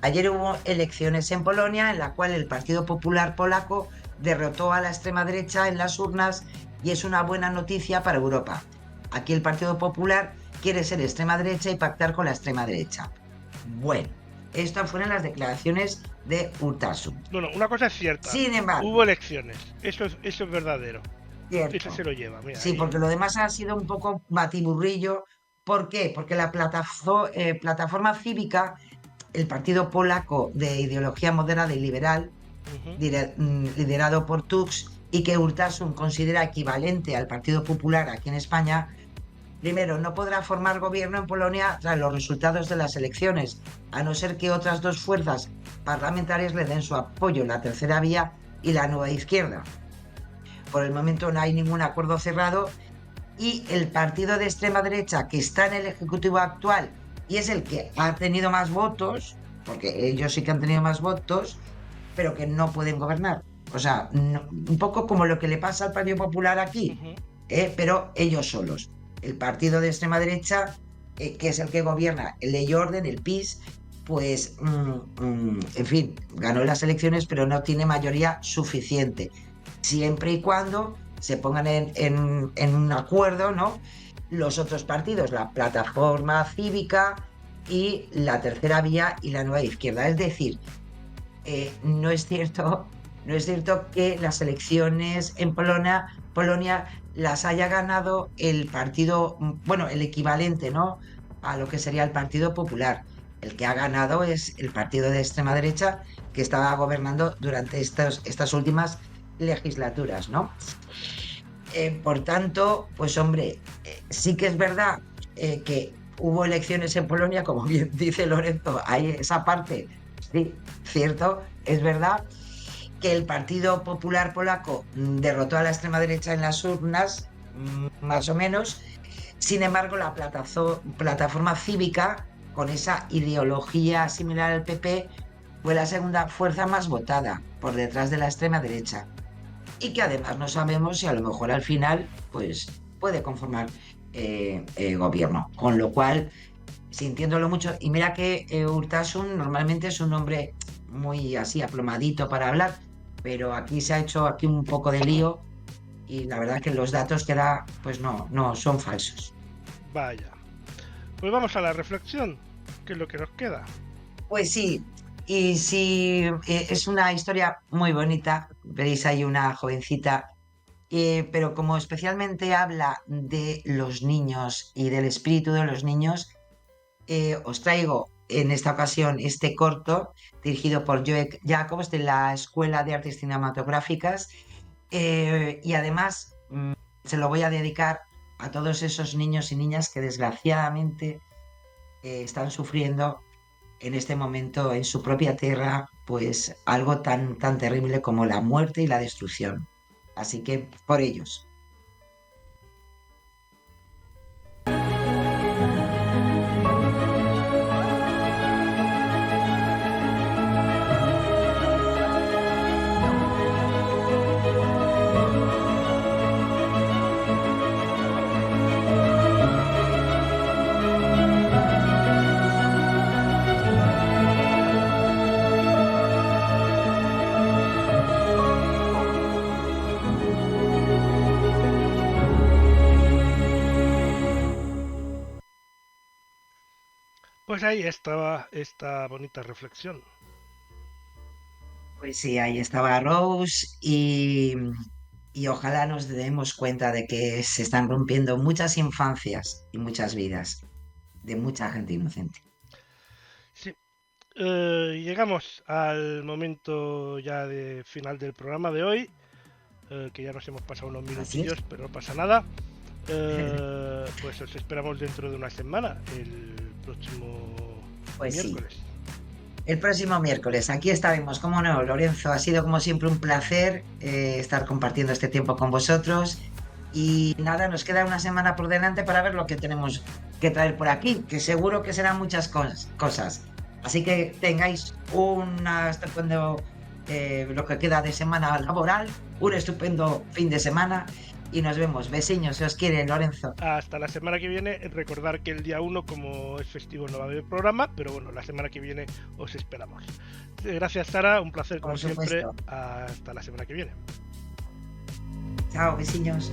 ayer hubo elecciones en Polonia en la cual el Partido Popular polaco derrotó a la extrema derecha en las urnas, y es una buena noticia para Europa. Aquí el Partido Popular quiere ser extrema derecha y pactar con la extrema derecha. Bueno, estas fueron las declaraciones de Urtasun. No, una cosa es cierta. Sin embargo, hubo elecciones. Eso es verdadero. Cierto. Eso se lo lleva. Mira, sí, ahí. Porque lo demás ha sido un poco batiburrillo. ¿Por qué? Porque la plataforma cívica, el partido polaco de ideología moderada y liberal, liderado por Tusk, y que Urtasun considera equivalente al Partido Popular aquí en España, primero, no podrá formar gobierno en Polonia tras los resultados de las elecciones, a no ser que otras dos fuerzas parlamentarias le den su apoyo, la Tercera Vía y la Nueva Izquierda. Por el momento no hay ningún acuerdo cerrado, y el partido de extrema derecha que está en el Ejecutivo actual y es el que ha tenido más votos, porque ellos sí que han tenido más votos, pero que no pueden gobernar, O sea, un poco como lo que le pasa al Partido Popular aquí, pero ellos solos. El partido de extrema derecha, que es el que gobierna, el Ley y Orden, el PIS, pues, en fin, ganó las elecciones, pero no tiene mayoría suficiente. Siempre y cuando se pongan en un acuerdo, ¿no? Los otros partidos, la Plataforma Cívica y la Tercera Vía y la Nueva Izquierda. Es decir, no es cierto que las elecciones en Polonia las haya ganado el partido, bueno, el equivalente, ¿no?, a lo que sería el Partido Popular. El que ha ganado es el partido de extrema derecha que estaba gobernando durante estas últimas legislaturas, ¿no? Por tanto, pues hombre, sí que es verdad que hubo elecciones en Polonia, como bien dice Lorenzo, hay esa parte, sí, cierto, es verdad que el Partido Popular Polaco derrotó a la extrema derecha en las urnas, más o menos. Sin embargo, la Plataforma Cívica, con esa ideología similar al PP, fue la segunda fuerza más votada, por detrás de la extrema derecha. Y que además no sabemos si a lo mejor al final pues puede conformar gobierno. Con lo cual, sintiéndolo mucho, y mira que Urtasun normalmente es un hombre muy así aplomadito para hablar, pero aquí se ha hecho aquí un poco de lío y la verdad que los datos que da pues no son falsos. Vaya. Pues vamos a la reflexión, que es lo que nos queda. Pues sí, y sí, es una historia muy bonita. Veréis ahí una jovencita, pero como especialmente habla de los niños y del espíritu de los niños, os traigo en esta ocasión este corto dirigido por Joe Jacobs de la Escuela de Artes Cinematográficas, y además se lo voy a dedicar a todos esos niños y niñas que desgraciadamente están sufriendo en este momento en su propia tierra pues algo tan terrible como la muerte y la destrucción. Así que por ellos. Pues ahí estaba esta bonita reflexión. Pues sí, ahí estaba Rose y ojalá nos demos cuenta de que se están rompiendo muchas infancias y muchas vidas de mucha gente inocente. Sí. Llegamos al momento ya de final del programa de hoy, que ya nos hemos pasado unos minutillos, pero no pasa nada. Pues os esperamos dentro de una semana, el próximo miércoles. Sí. El próximo miércoles, aquí estaremos, como no, Lorenzo, ha sido como siempre un placer estar compartiendo este tiempo con vosotros y nada, nos queda una semana por delante para ver lo que tenemos que traer por aquí, que seguro que serán muchas cosas. Así que tengáis estupendo lo que queda de semana laboral, un estupendo fin de semana y nos vemos. Besiños, se os quiere, Lorenzo. Hasta la semana que viene. Recordar que el día 1, como es festivo, no va a haber programa, pero bueno, la semana que viene os esperamos. Gracias, Sara, un placer como siempre. Hasta la semana que viene. Chao, besiños.